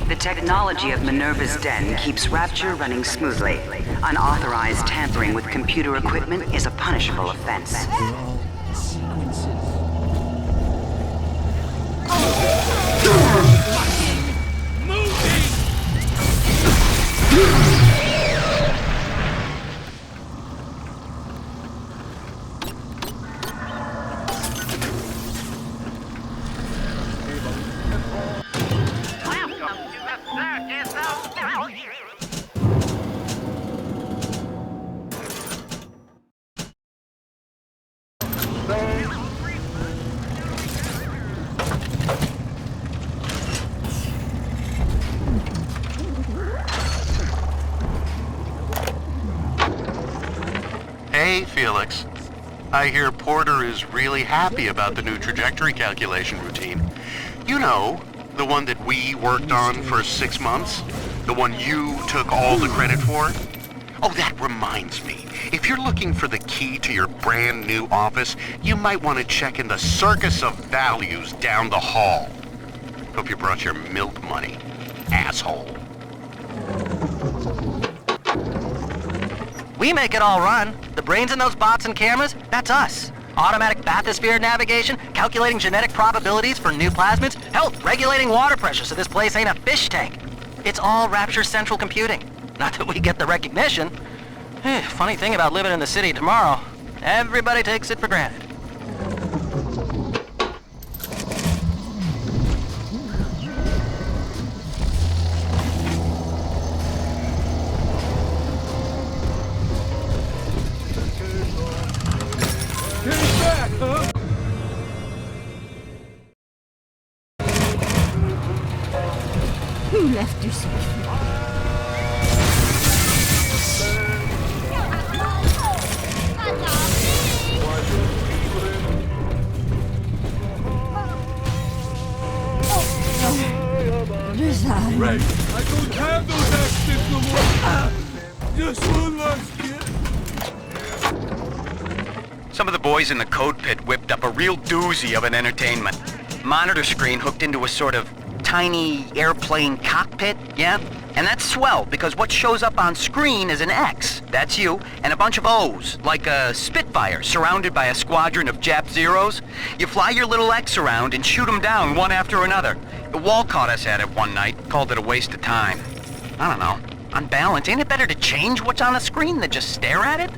The technology of Minerva's den keeps Rapture running smoothly. Unauthorized tampering with computer equipment is a punishable offense. Hey, Felix. I hear Porter is really happy about the new trajectory calculation routine. You know, the one that we worked on for 6 months? The one you took all the credit for? Oh, that reminds me. If you're looking for the key to your brand new office, you might want to check in the Circus of Values down the hall. Hope you brought your milk money, asshole. We make it all run. The brains in those bots and cameras, that's us. Automatic bathysphere navigation, calculating genetic probabilities for new plasmids, hell, regulating water pressure so this place ain't a fish tank. It's all Rapture Central Computing. Not that we get the recognition. Funny thing about living in the city tomorrow, everybody takes it for granted. Who left you so Ray, I don't have those accidents no more. Just one last hit. Some of the boys in the code pit whipped up a real doozy of an entertainment. Monitor screen hooked into a sort of tiny airplane cockpit, yeah? And that's swell, because what shows up on screen is an X, that's you, and a bunch of O's, like a Spitfire surrounded by a squadron of Jap Zeros. You fly your little X around and shoot them down one after another. Wall caught us at it one night, called it a waste of time. I don't know. On balance, ain't it better to change what's on the screen than just stare at it?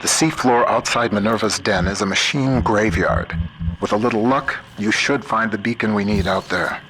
The seafloor outside Minerva's den is a machine graveyard. With a little luck, you should find the beacon we need out there.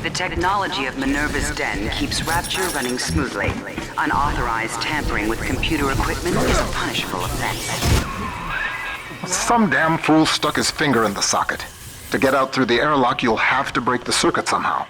The technology of Minerva's den keeps Rapture running smoothly. Unauthorized tampering with computer equipment is a punishable offense. Some damn fool stuck his finger in the socket. To get out through the airlock, you'll have to break the circuit somehow.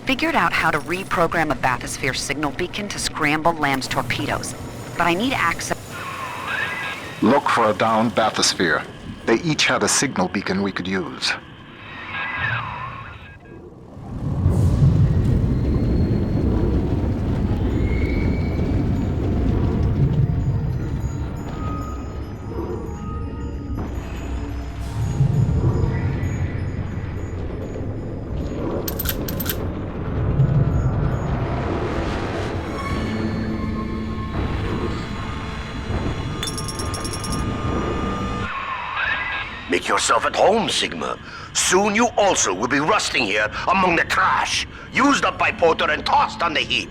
Figured out how to reprogram a bathysphere signal beacon to scramble Lamb's torpedoes, but I need access. Look for a downed bathysphere. They each had a signal beacon we could use. Make yourself at home, Sigma. Soon you also will be rusting here among the trash, used up by Porter and tossed on the heap.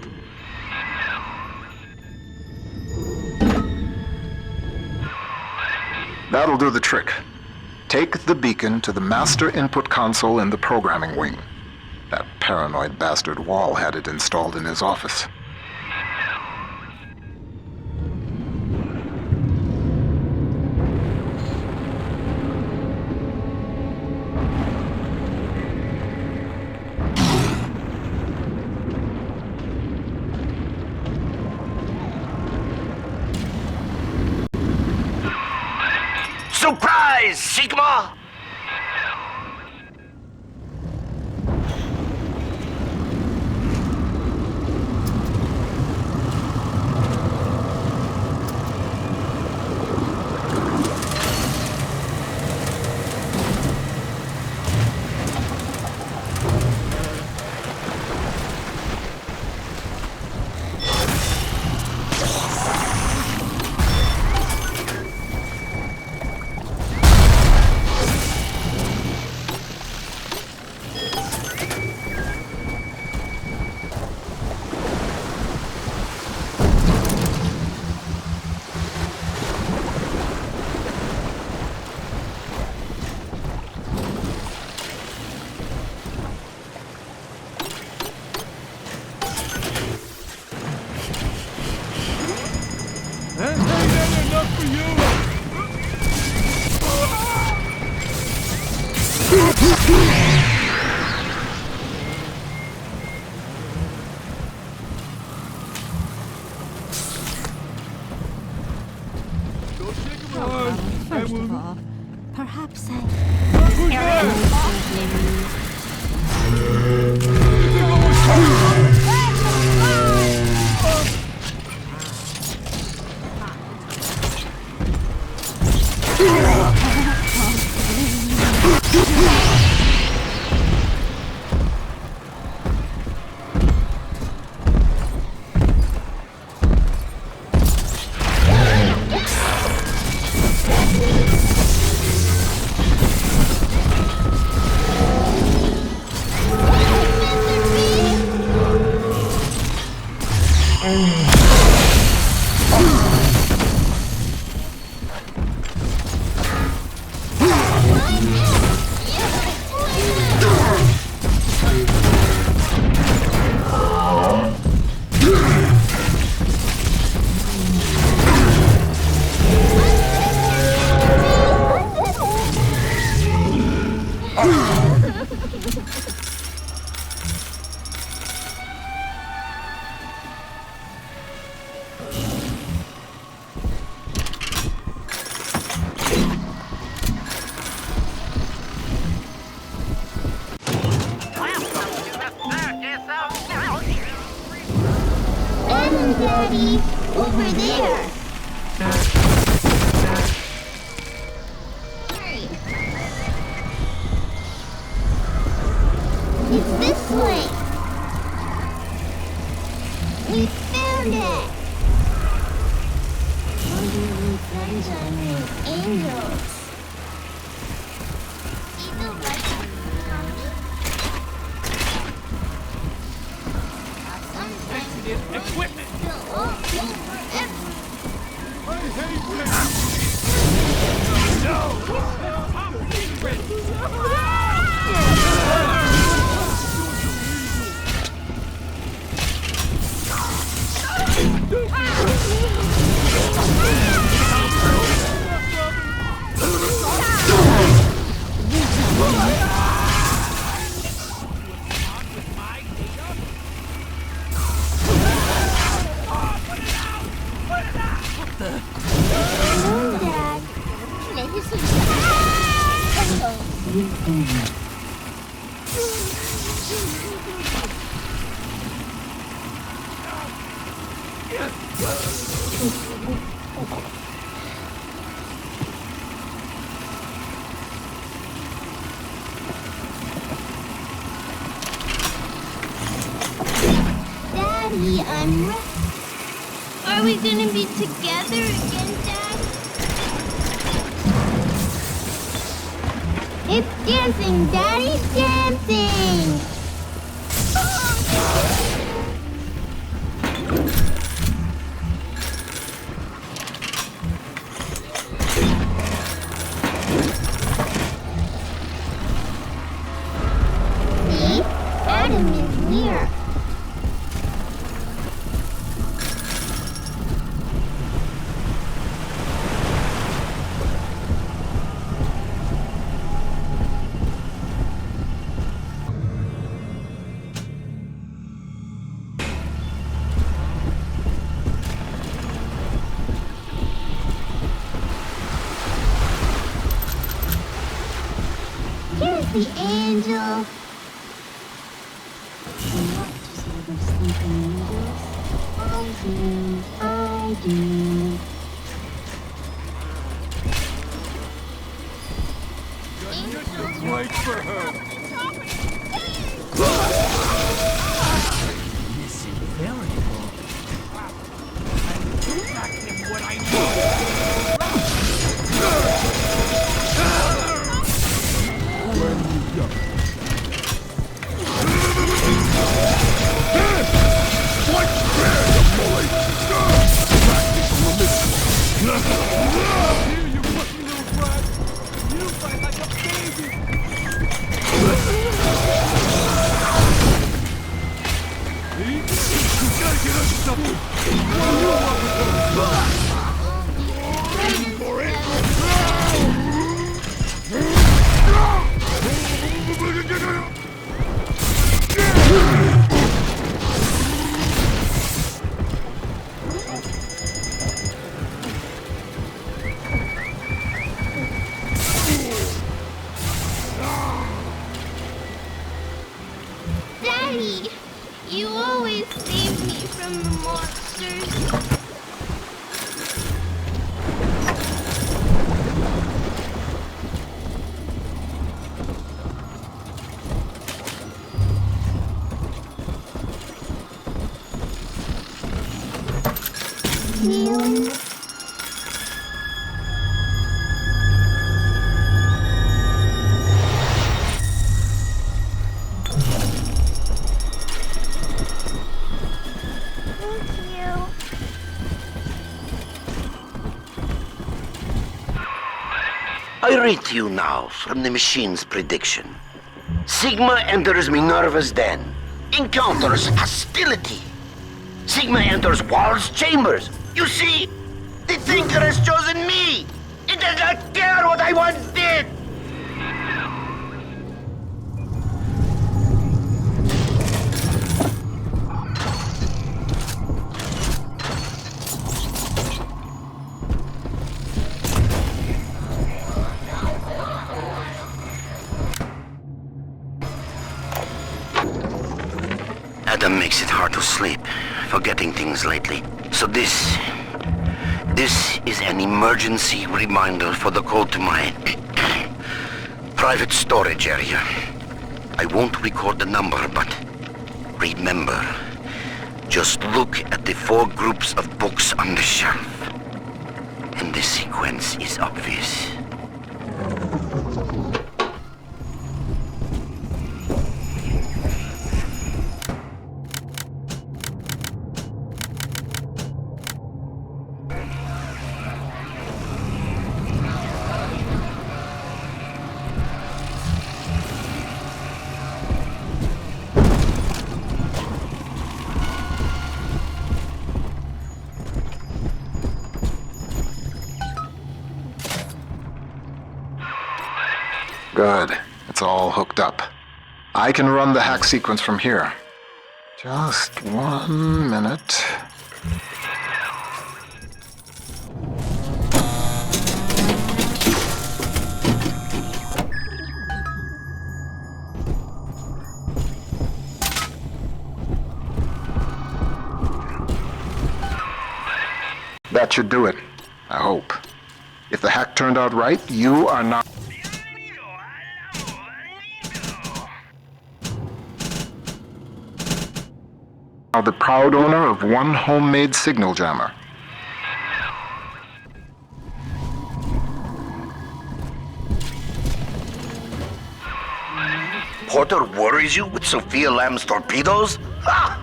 That'll do the trick. Take the beacon to the master input console in the programming wing. That paranoid bastard Wall had it installed in his office. Surprise, Sigma! First of all, perhaps Daddy, over there. Hurry. It's this way. We found it. Wonder what sunshine means angels. Daddy, I'm ready. Are we gonna be together again, Dad? It's dancing, Daddy, dancing! See? Adam is near. Here's the angel. I do. Wait for her. Listen very well. I'm back him what I know. When you go. What? Bully! Practice on this. Here, you fucking little brat. You fight like a baby. See? You gotta get us something. What do you want with her? Ready for it? Daddy, you always save me from the monsters. Healing. I read to you now from the machine's prediction. Sigma enters Minerva's den. Encounters hostility. Sigma enters Wall's chambers. You see, the Thinker has chosen me. It does not care what I once did. Adam makes it hard to sleep, forgetting things lately. So this is an emergency reminder for the code to my private storage area. I won't record the number, but remember, just look at the 4 groups of books on the shelf. And the sequence is obvious. Good. It's all hooked up. I can run the hack sequence from here. Just 1 minute. That should do it. I hope. If the hack turned out right, you are now the proud owner of one homemade signal jammer. Porter worries you with Sophia Lamb's torpedoes? Ha!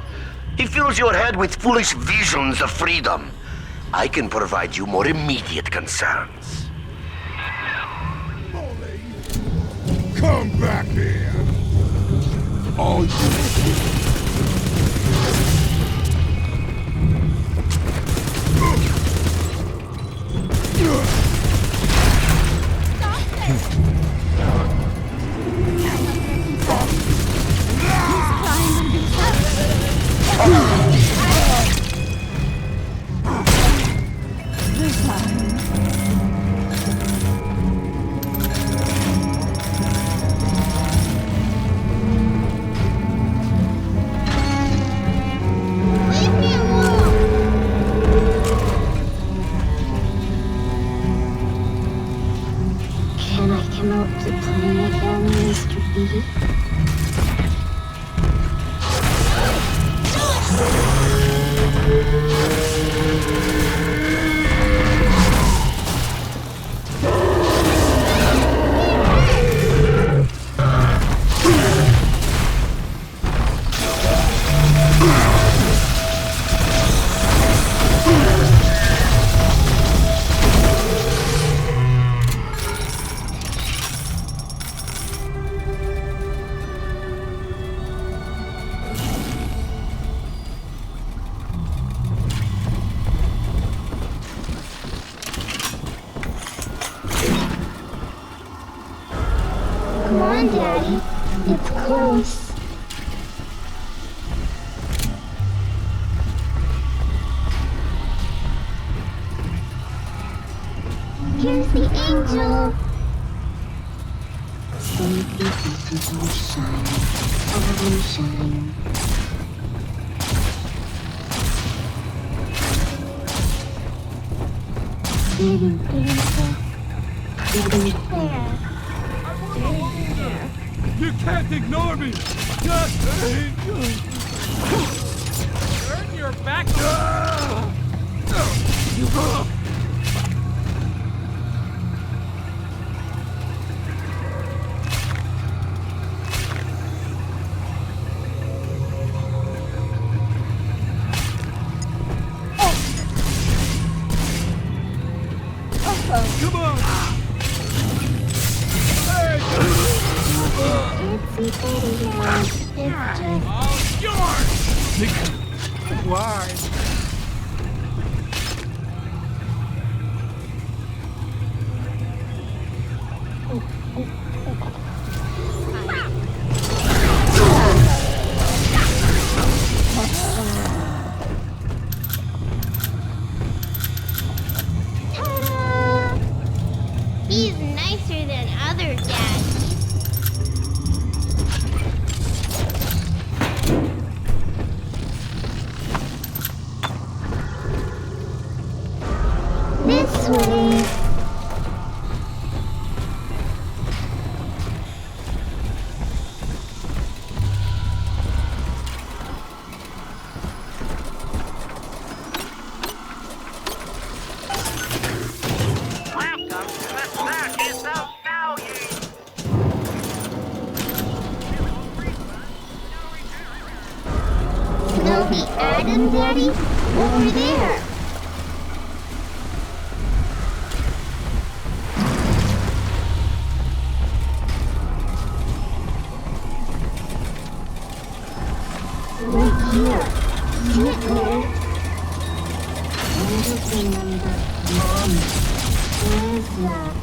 He fills your head with foolish visions of freedom. I can provide you more immediate concerns. Come back here! All you... Can I come out to play again, Mr. B? Come on, Daddy. It's close. Here's the angel. Save the people shine. I shine. Living beautiful. Living fair. You can't ignore me! Just turn your back on... Come on! It's pretty now. It's just... All yours! Why? Ta-da! He's nicer than other daddies. This way. Welcome to the circus of value. Snowy Adam, Daddy? Over there. Right here. See it there? Wonderful number. Mom. Where is that?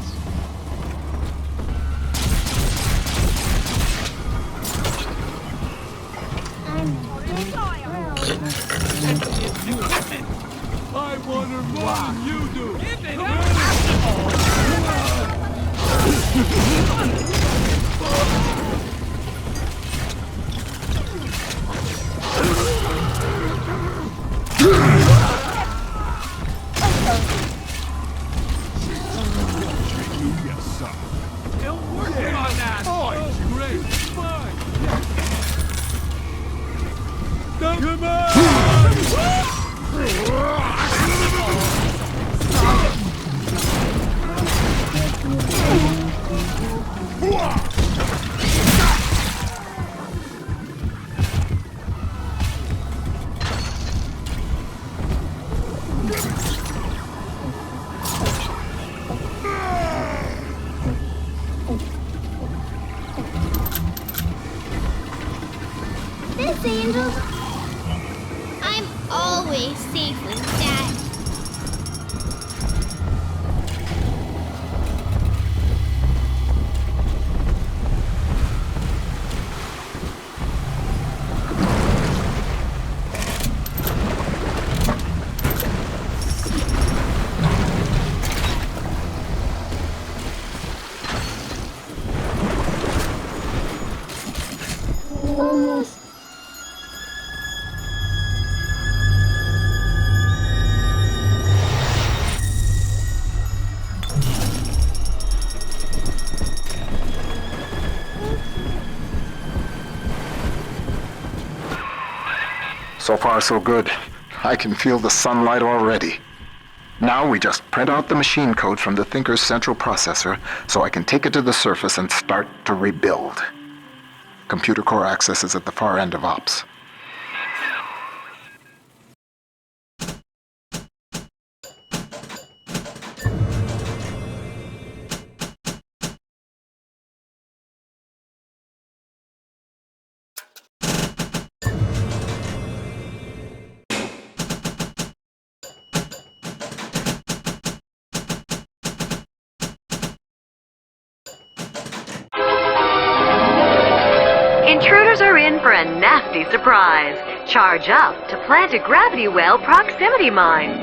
Angel. I'm always safe with Dad. Almost. So far, so good. I can feel the sunlight already. Now we just print out the machine code from the Thinker's central processor so I can take it to the surface and start to rebuild. Computer core access is at the far end of ops. Intruders are in for a nasty surprise. Charge up to plant a gravity well proximity mine.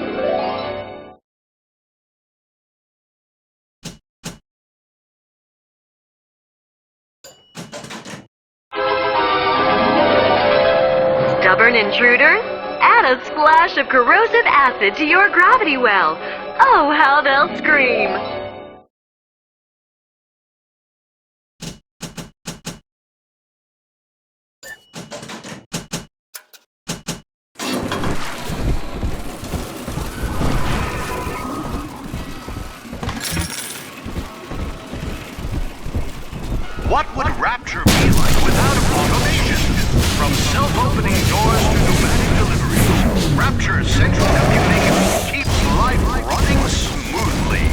Stubborn intruders? Add a splash of corrosive acid to your gravity well. Oh, how they'll scream. What would Rapture be like without a automation? From self-opening doors to pneumatic deliveries, Rapture's central computing keeps life running smoothly.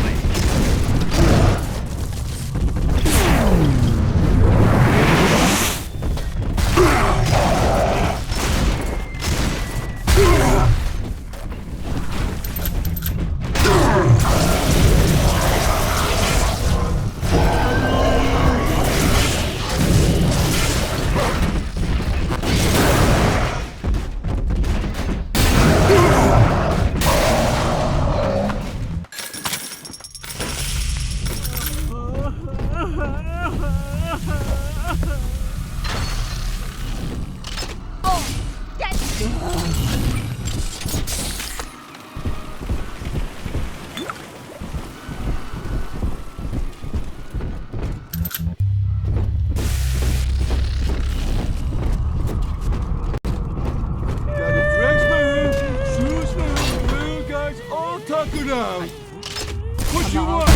What you want?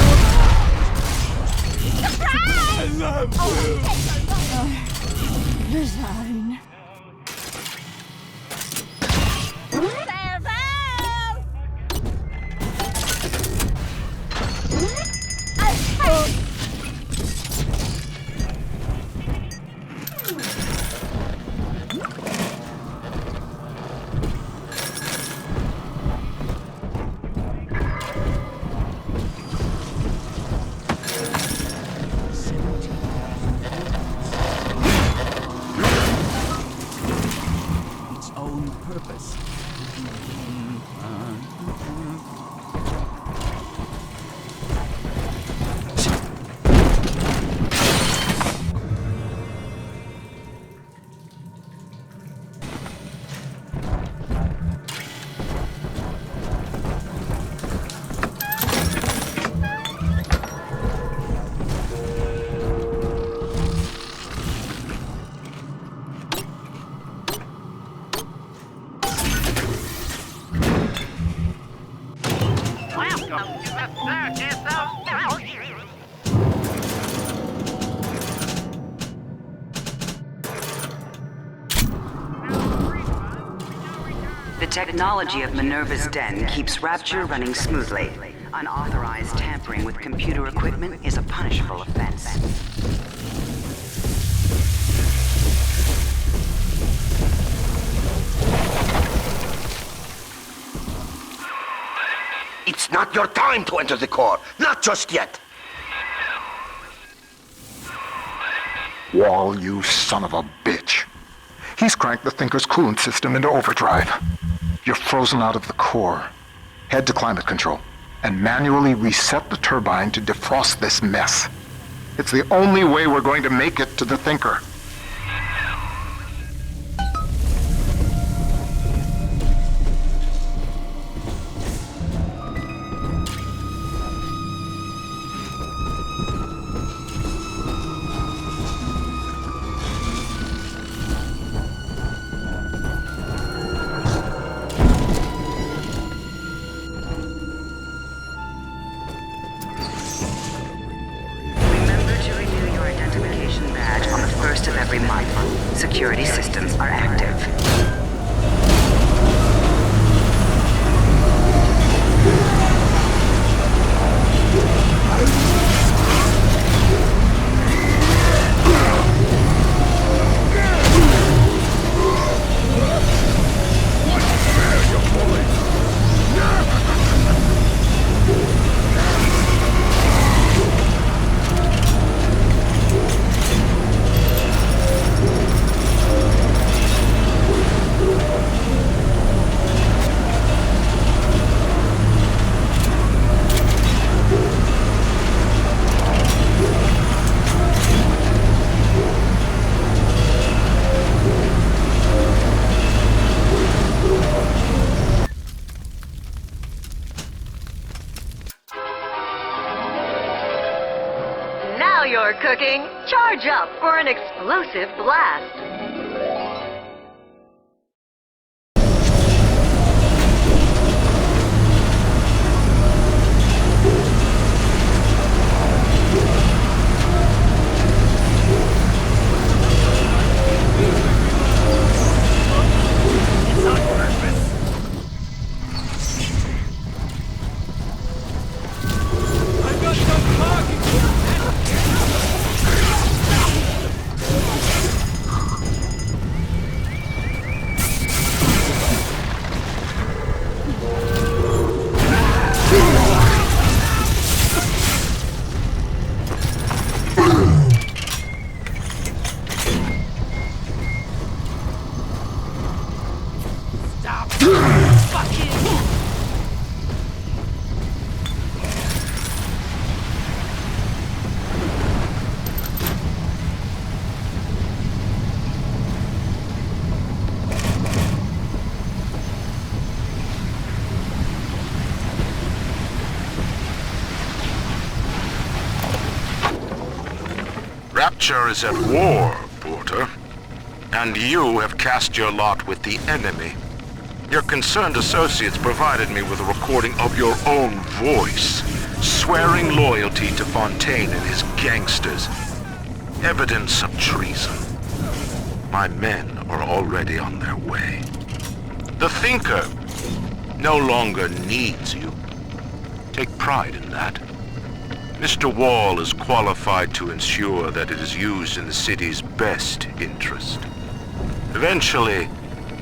I love you. Resign. The technology of Minerva's den keeps Rapture running smoothly. Unauthorized tampering with computer equipment is a punishable offense. not your time to enter the core. Not just yet. Wall, you son of a bitch. He's cranked the Thinker's coolant system into overdrive. You're frozen out of the core. Head to climate control and manually reset the turbine to defrost this mess. It's the only way we're going to make it to the Thinker. Security systems are active. Now you're cooking. Charge up for an explosive blast. It's on purpose. I've got some talking. Stop. Fucking. Rapture is at war, Porter. And you have cast your lot with the enemy. Your concerned associates provided me with a recording of your own voice, swearing loyalty to Fontaine and his gangsters. Evidence of treason. My men are already on their way. The Thinker no longer needs you. Take pride in that. Mr. Wall is qualified to ensure that it is used in the city's best interest. Eventually,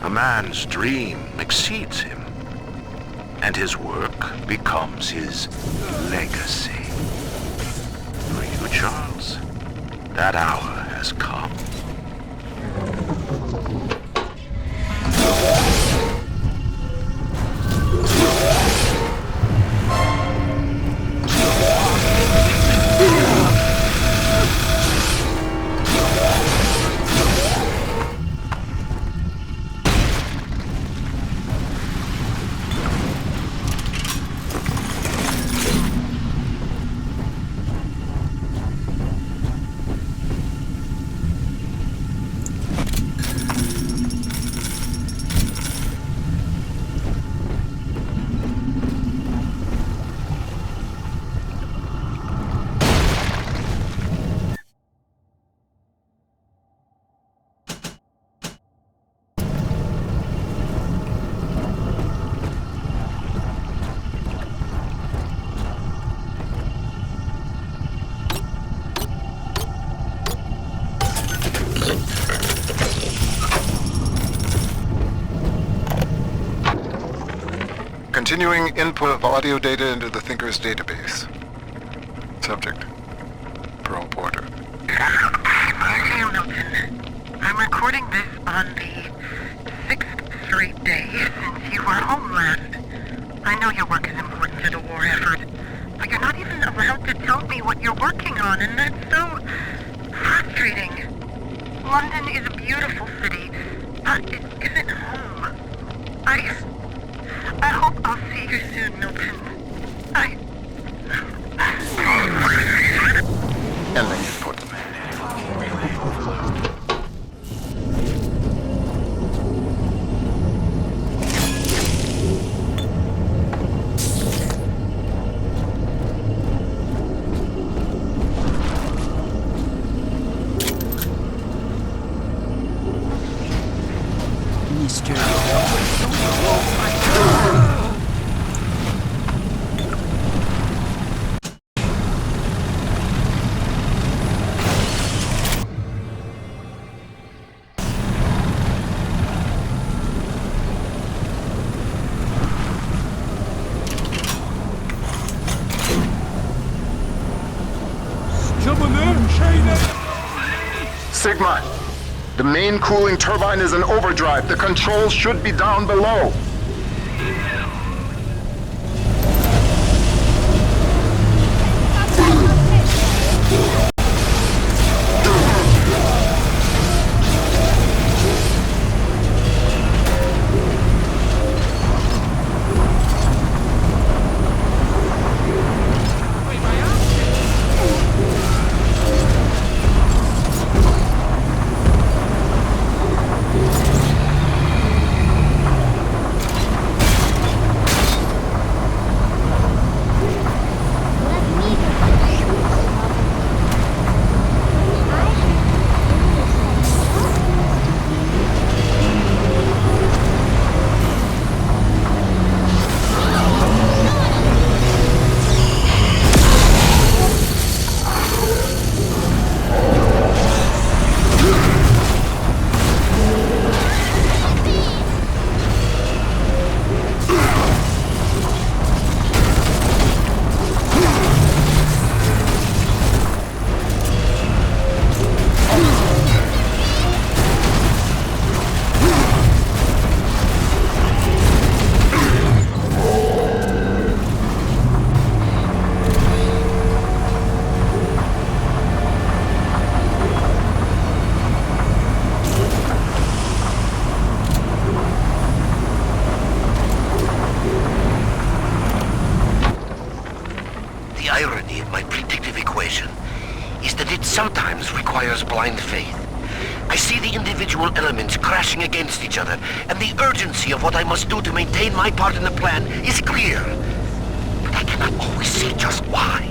a man's dream exceeds him, and his work becomes his legacy. For you, Charles, that hour has come. Continuing input of audio data into the Thinker's database. Subject, Pearl Porter. Okay, Milton. I'm recording this on the 6th straight day since you were homeland. I know your work is important to the war effort, but you're not even allowed to tell me what you're working on, and that's so frustrating. London is a beautiful city, but it isn't home. I hope I'll see you soon, Milton. Ending input. Sigma, the main cooling turbine is in overdrive. The controls should be down below. Sometimes requires blind faith. I see the individual elements crashing against each other, and the urgency of what I must do to maintain my part in the plan is clear. But I cannot always see just why.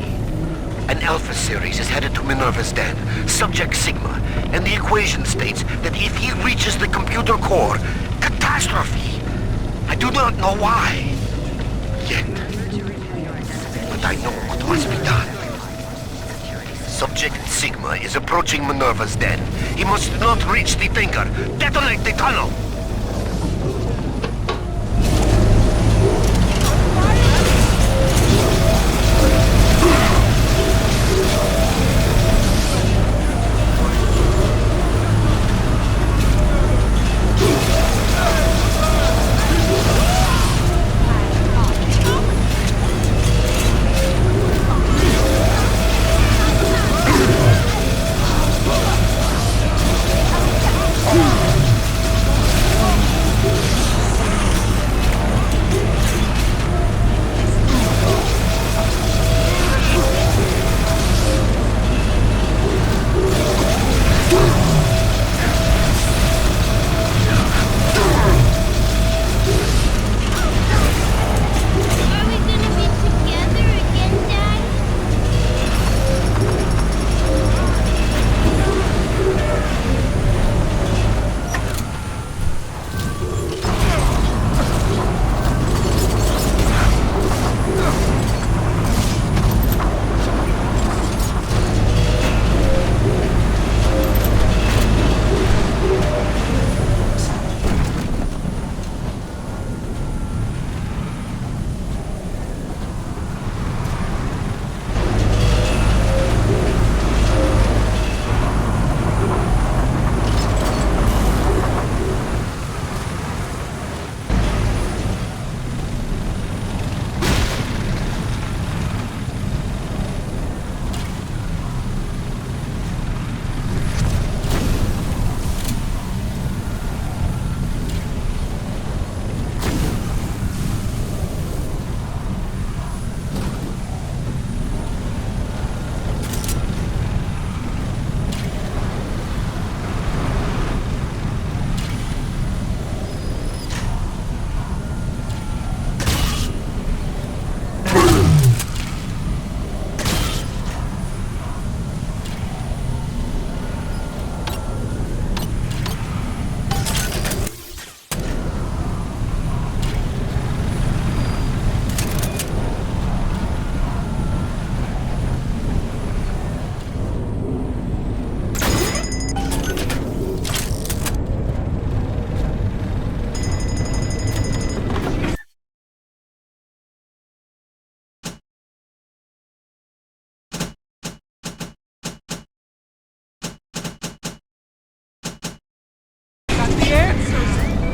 An Alpha series is headed to Minerva's den, subject Sigma, and the equation states that if he reaches the computer core, catastrophe. I do not know why. Yet. But I know what must be done. Subject Sigma is approaching Minerva's den. He must not reach the Thinker. Detonate the tunnel!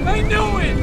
I knew it!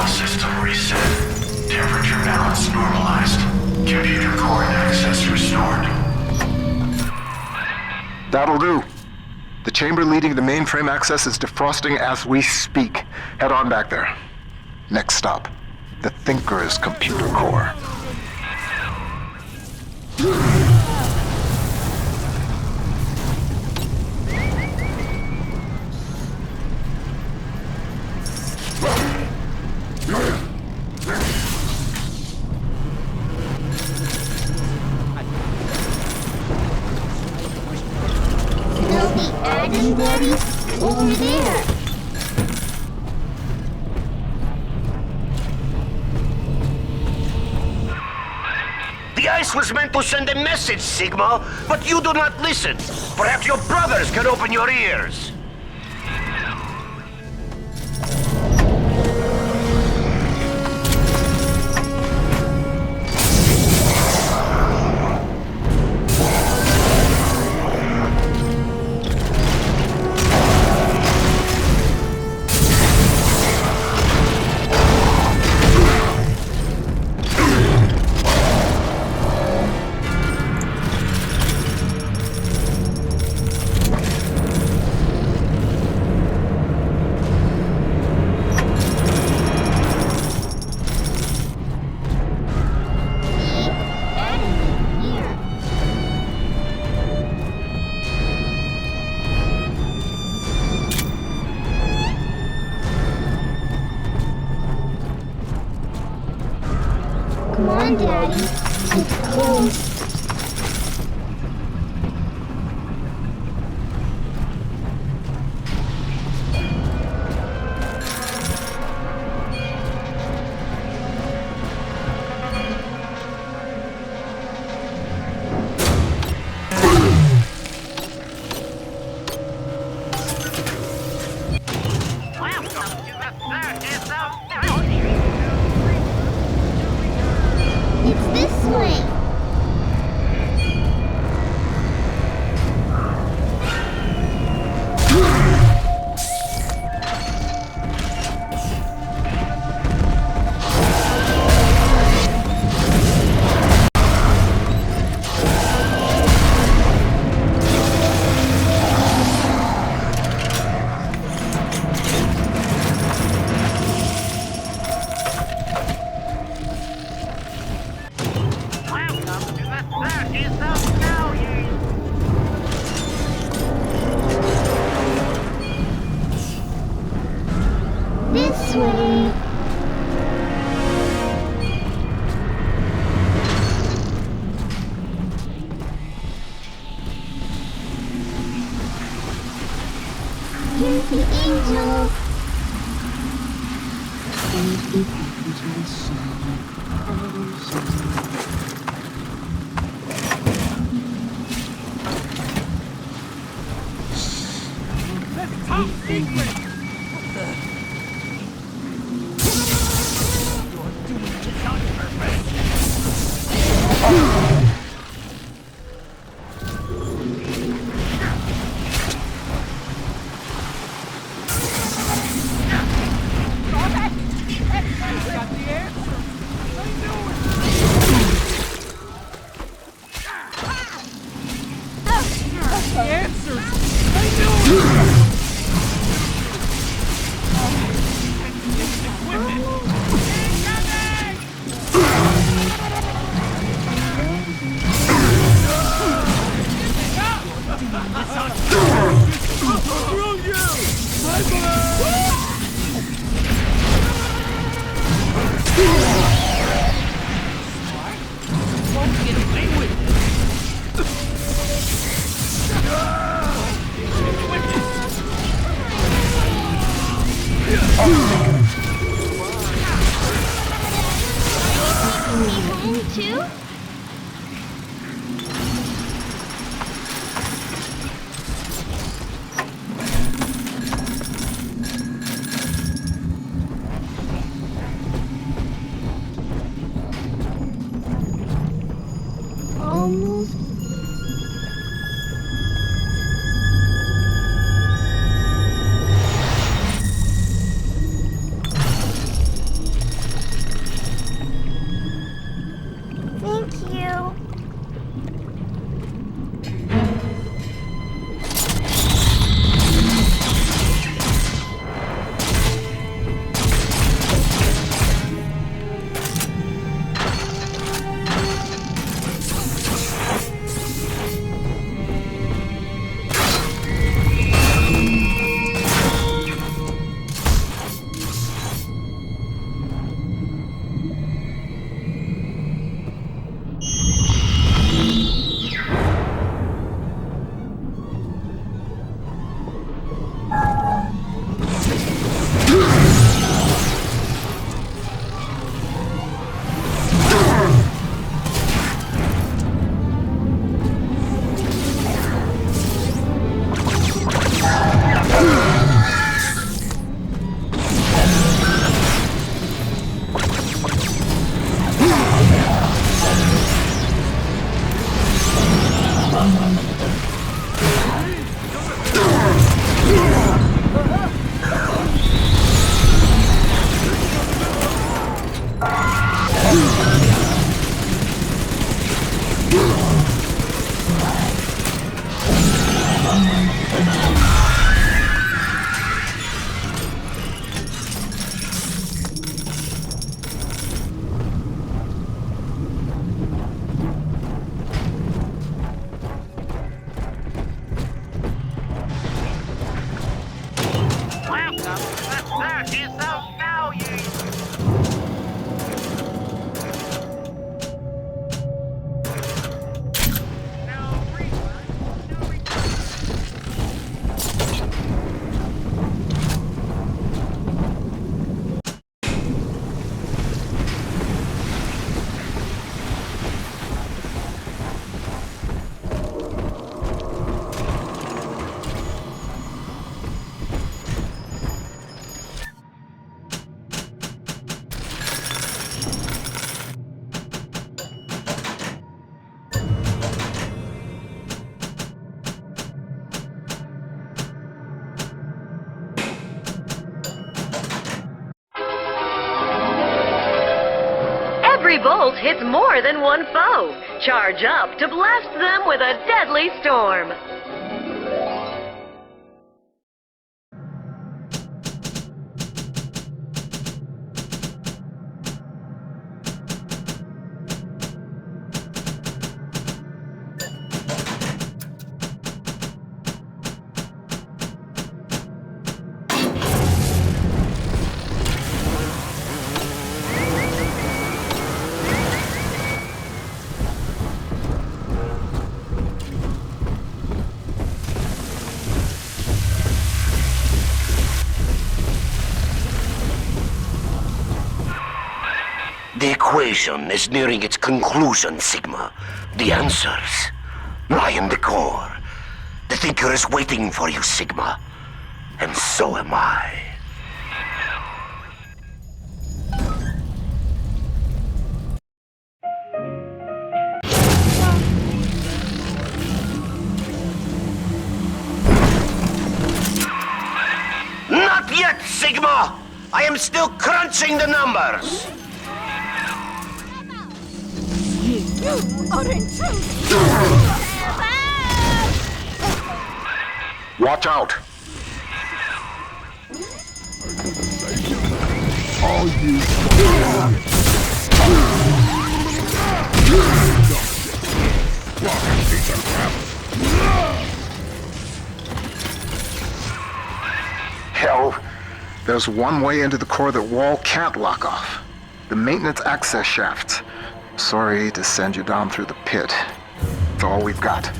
System reset. Temperature balance normalized. Computer core access restored. That'll do. The chamber leading to mainframe access is defrosting as we speak. Head on back there. Next stop, the Thinker's computer core. Over there. The ice was meant to send a message, Sigma, but you do not listen. Perhaps your brothers can open your ears. Come on, Daddy. It's close. It's this way. This way. Here's the angel. Let's top secret! You're doing this on purpose! Every bolt hits more than one foe. Charge up to blast them with a deadly storm. The equation is nearing its conclusion, Sigma. The answers lie in the core. The Thinker is waiting for you, Sigma. And so am I. Not yet, Sigma! I am still crunching the numbers! You are intrusive! Watch out! All you piece of crap! Hell, there's one way into the core that Wall can't lock off. The maintenance access shafts. Sorry to send you down through the pit. It's all we've got.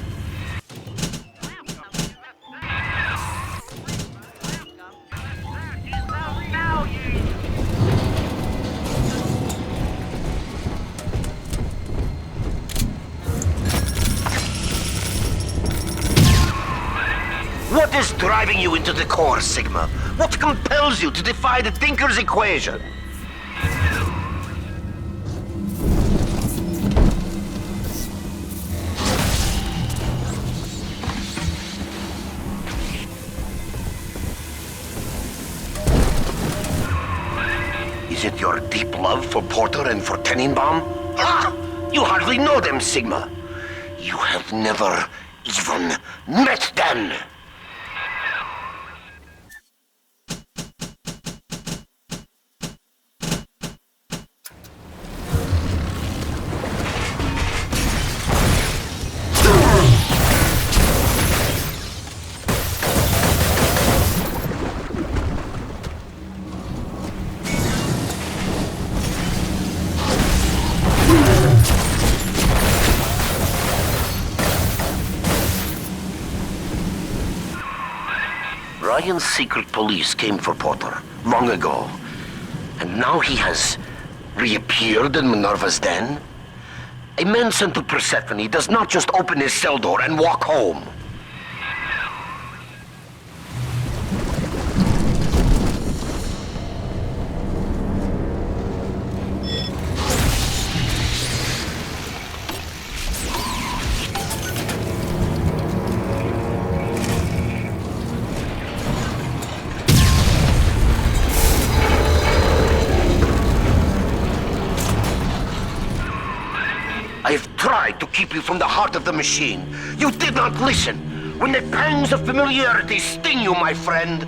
What is driving you into the core, Sigma? What compels you to defy the Thinker's equation? Is it your deep love for Porter and for Tenenbaum? Ah! You hardly know them, Sigma. You have never even met them. Ryan's secret police came for Porter long ago. And now he has reappeared in Minerva's den? A man sent to Persephone does not just open his cell door and walk home. I've tried to keep you from the heart of the machine. You did not listen. When the pangs of familiarity sting you, my friend,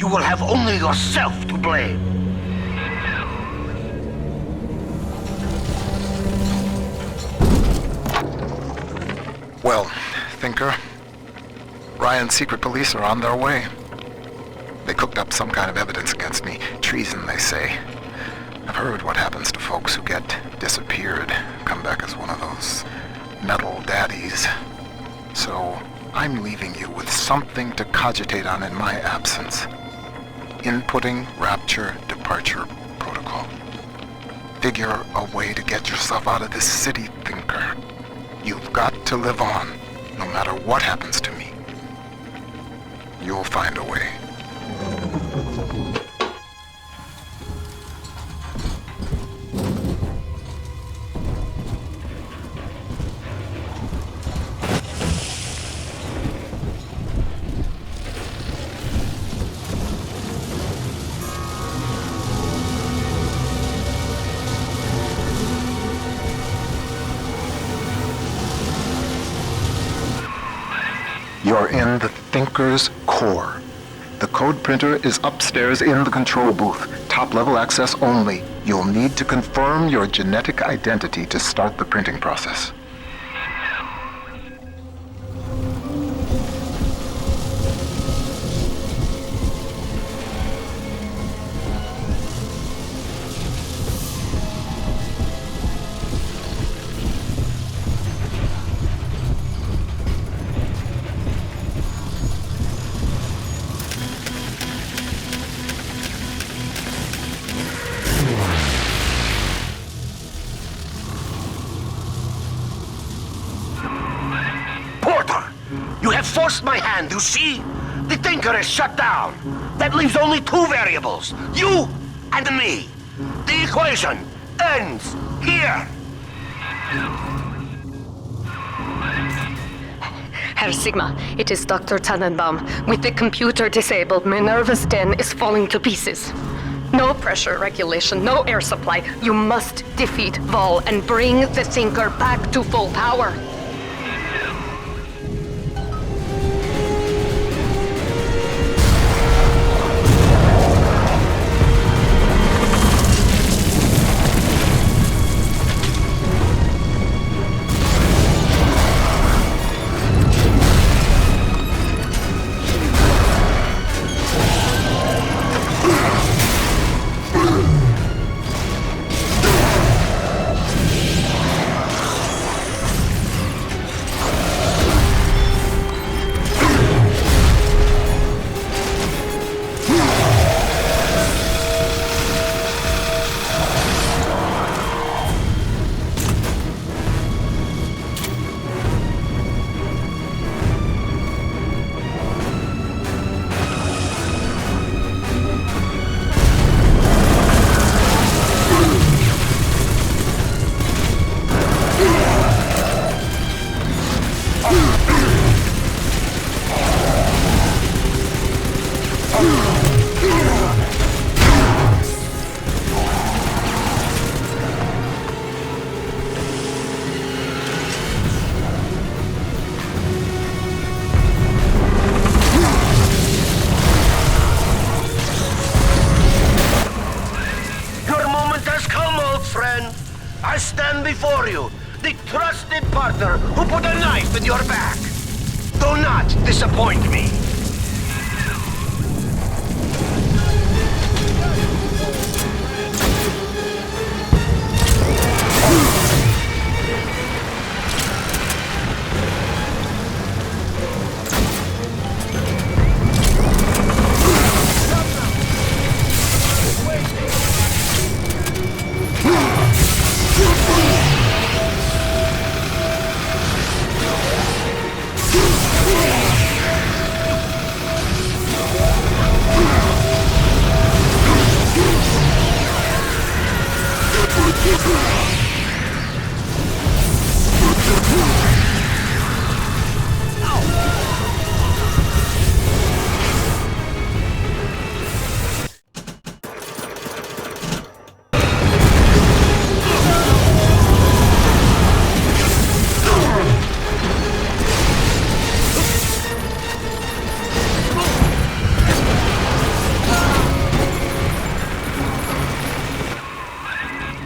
you will have only yourself to blame. Well, Thinker, Ryan's secret police are on their way. They cooked up some kind of evidence against me. Treason, they say. I've heard what happens to folks who get disappeared, come back as one of those metal daddies. So I'm leaving you with something to cogitate on in my absence. Inputting Rapture Departure Protocol. Figure a way to get yourself out of this city, Thinker. You've got to live on, no matter what happens to me. You'll find a way. You're in the Thinker's core. The code printer is upstairs in the control booth. Top-level access only. You'll need to confirm your genetic identity to start the printing process. You have forced my hand, you see? The Thinker is shut down. That leaves only two variables. You and me. The equation ends here. Herr Sigma, it is Dr. Tannenbaum. With the computer disabled, Minerva's den is falling to pieces. No pressure regulation, no air supply. You must defeat Vol and bring the Thinker back to full power. I stand before you, the trusted partner who put a knife in your back. Do not disappoint me.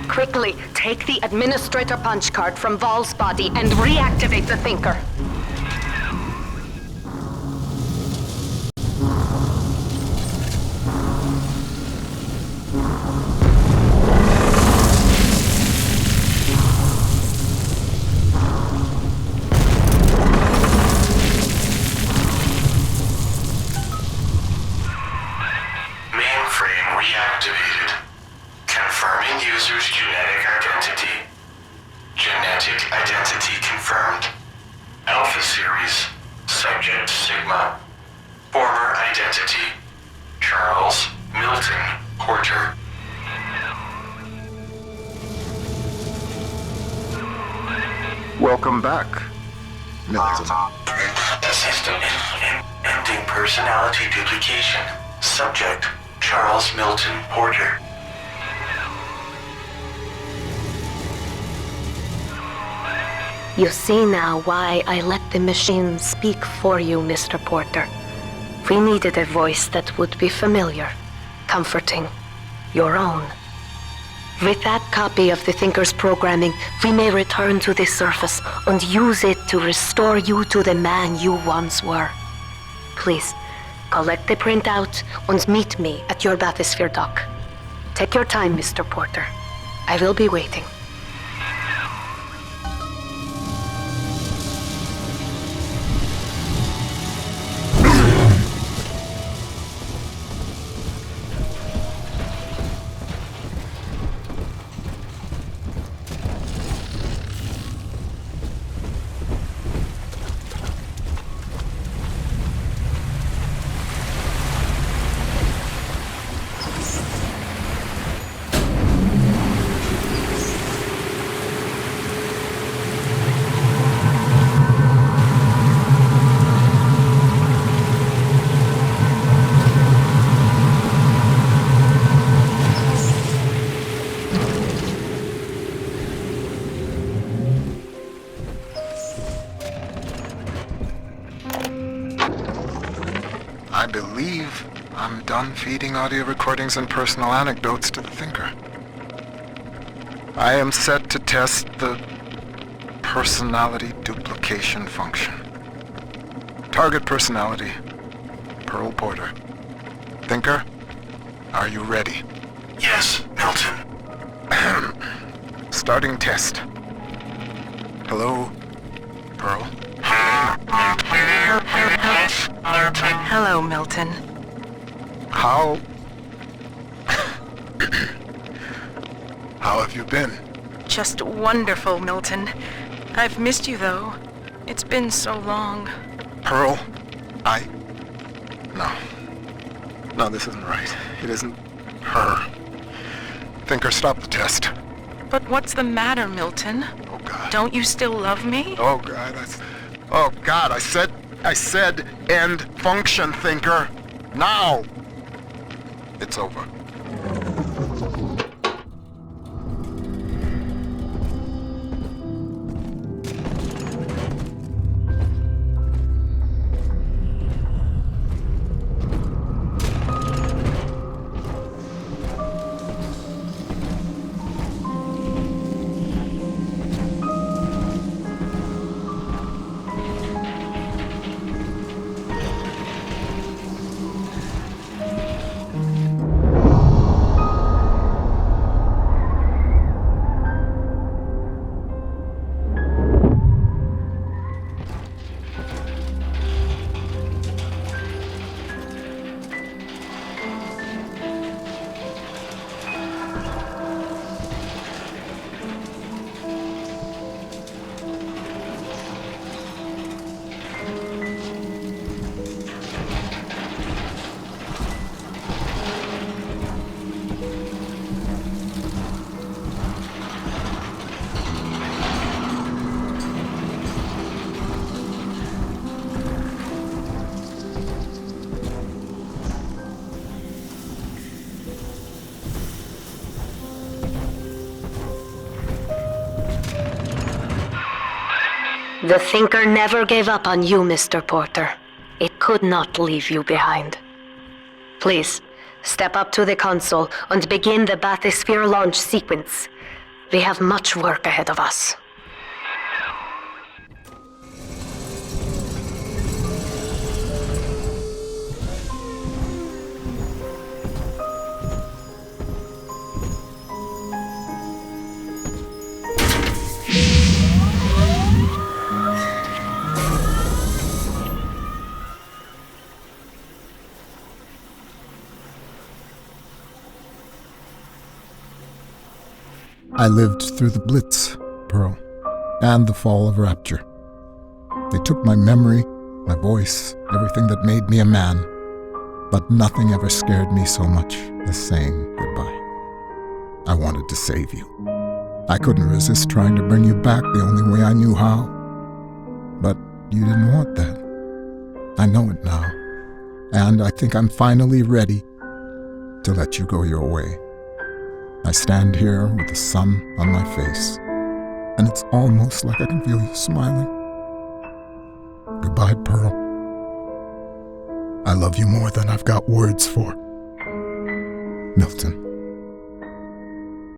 Quickly, take the administrator punch card from Vol's body and reactivate the Thinker. Mainframe reactivated. Confirming user's genetic identity. Genetic identity confirmed. Alpha series. Subject Sigma. Former identity. Charles Milton Porter. Welcome back, Milton. System ending personality duplication. Subject Charles Milton Porter. You see now why I let the machine speak for you, Mr. Porter. We needed a voice that would be familiar, comforting, your own. With that copy of the Thinker's programming, we may return to the surface and use it to restore you to the man you once were. Please, collect the printout and meet me at your bathysphere dock. Take your time, Mr. Porter. I will be waiting. I believe I'm done feeding audio recordings and personal anecdotes to the Thinker. I am set to test the personality duplication function. Target personality, Pearl Porter. Thinker, are you ready? Yes, Milton. Starting test. Hello, Pearl. Hello, Milton. How have you been? Just wonderful, Milton. I've missed you, though. It's been so long. Pearl, No, this isn't right. It isn't her. Thinker, stop the test. But what's the matter, Milton? Oh, God. Don't you still love me? Oh, God, I said end function, Thinker. Now! It's over. The Thinker never gave up on you, Mr. Porter. It could not leave you behind. Please, step up to the console and begin the bathysphere launch sequence. We have much work ahead of us. I lived through the Blitz, Pearl, and the fall of Rapture. They took my memory, my voice, everything that made me a man, but nothing ever scared me so much as saying goodbye. I wanted to save you. I couldn't resist trying to bring you back the only way I knew how. But you didn't want that. I know it now, and I think I'm finally ready to let you go your way. I stand here with the sun on my face, and it's almost like I can feel you smiling. Goodbye, Pearl. I love you more than I've got words for. Milton.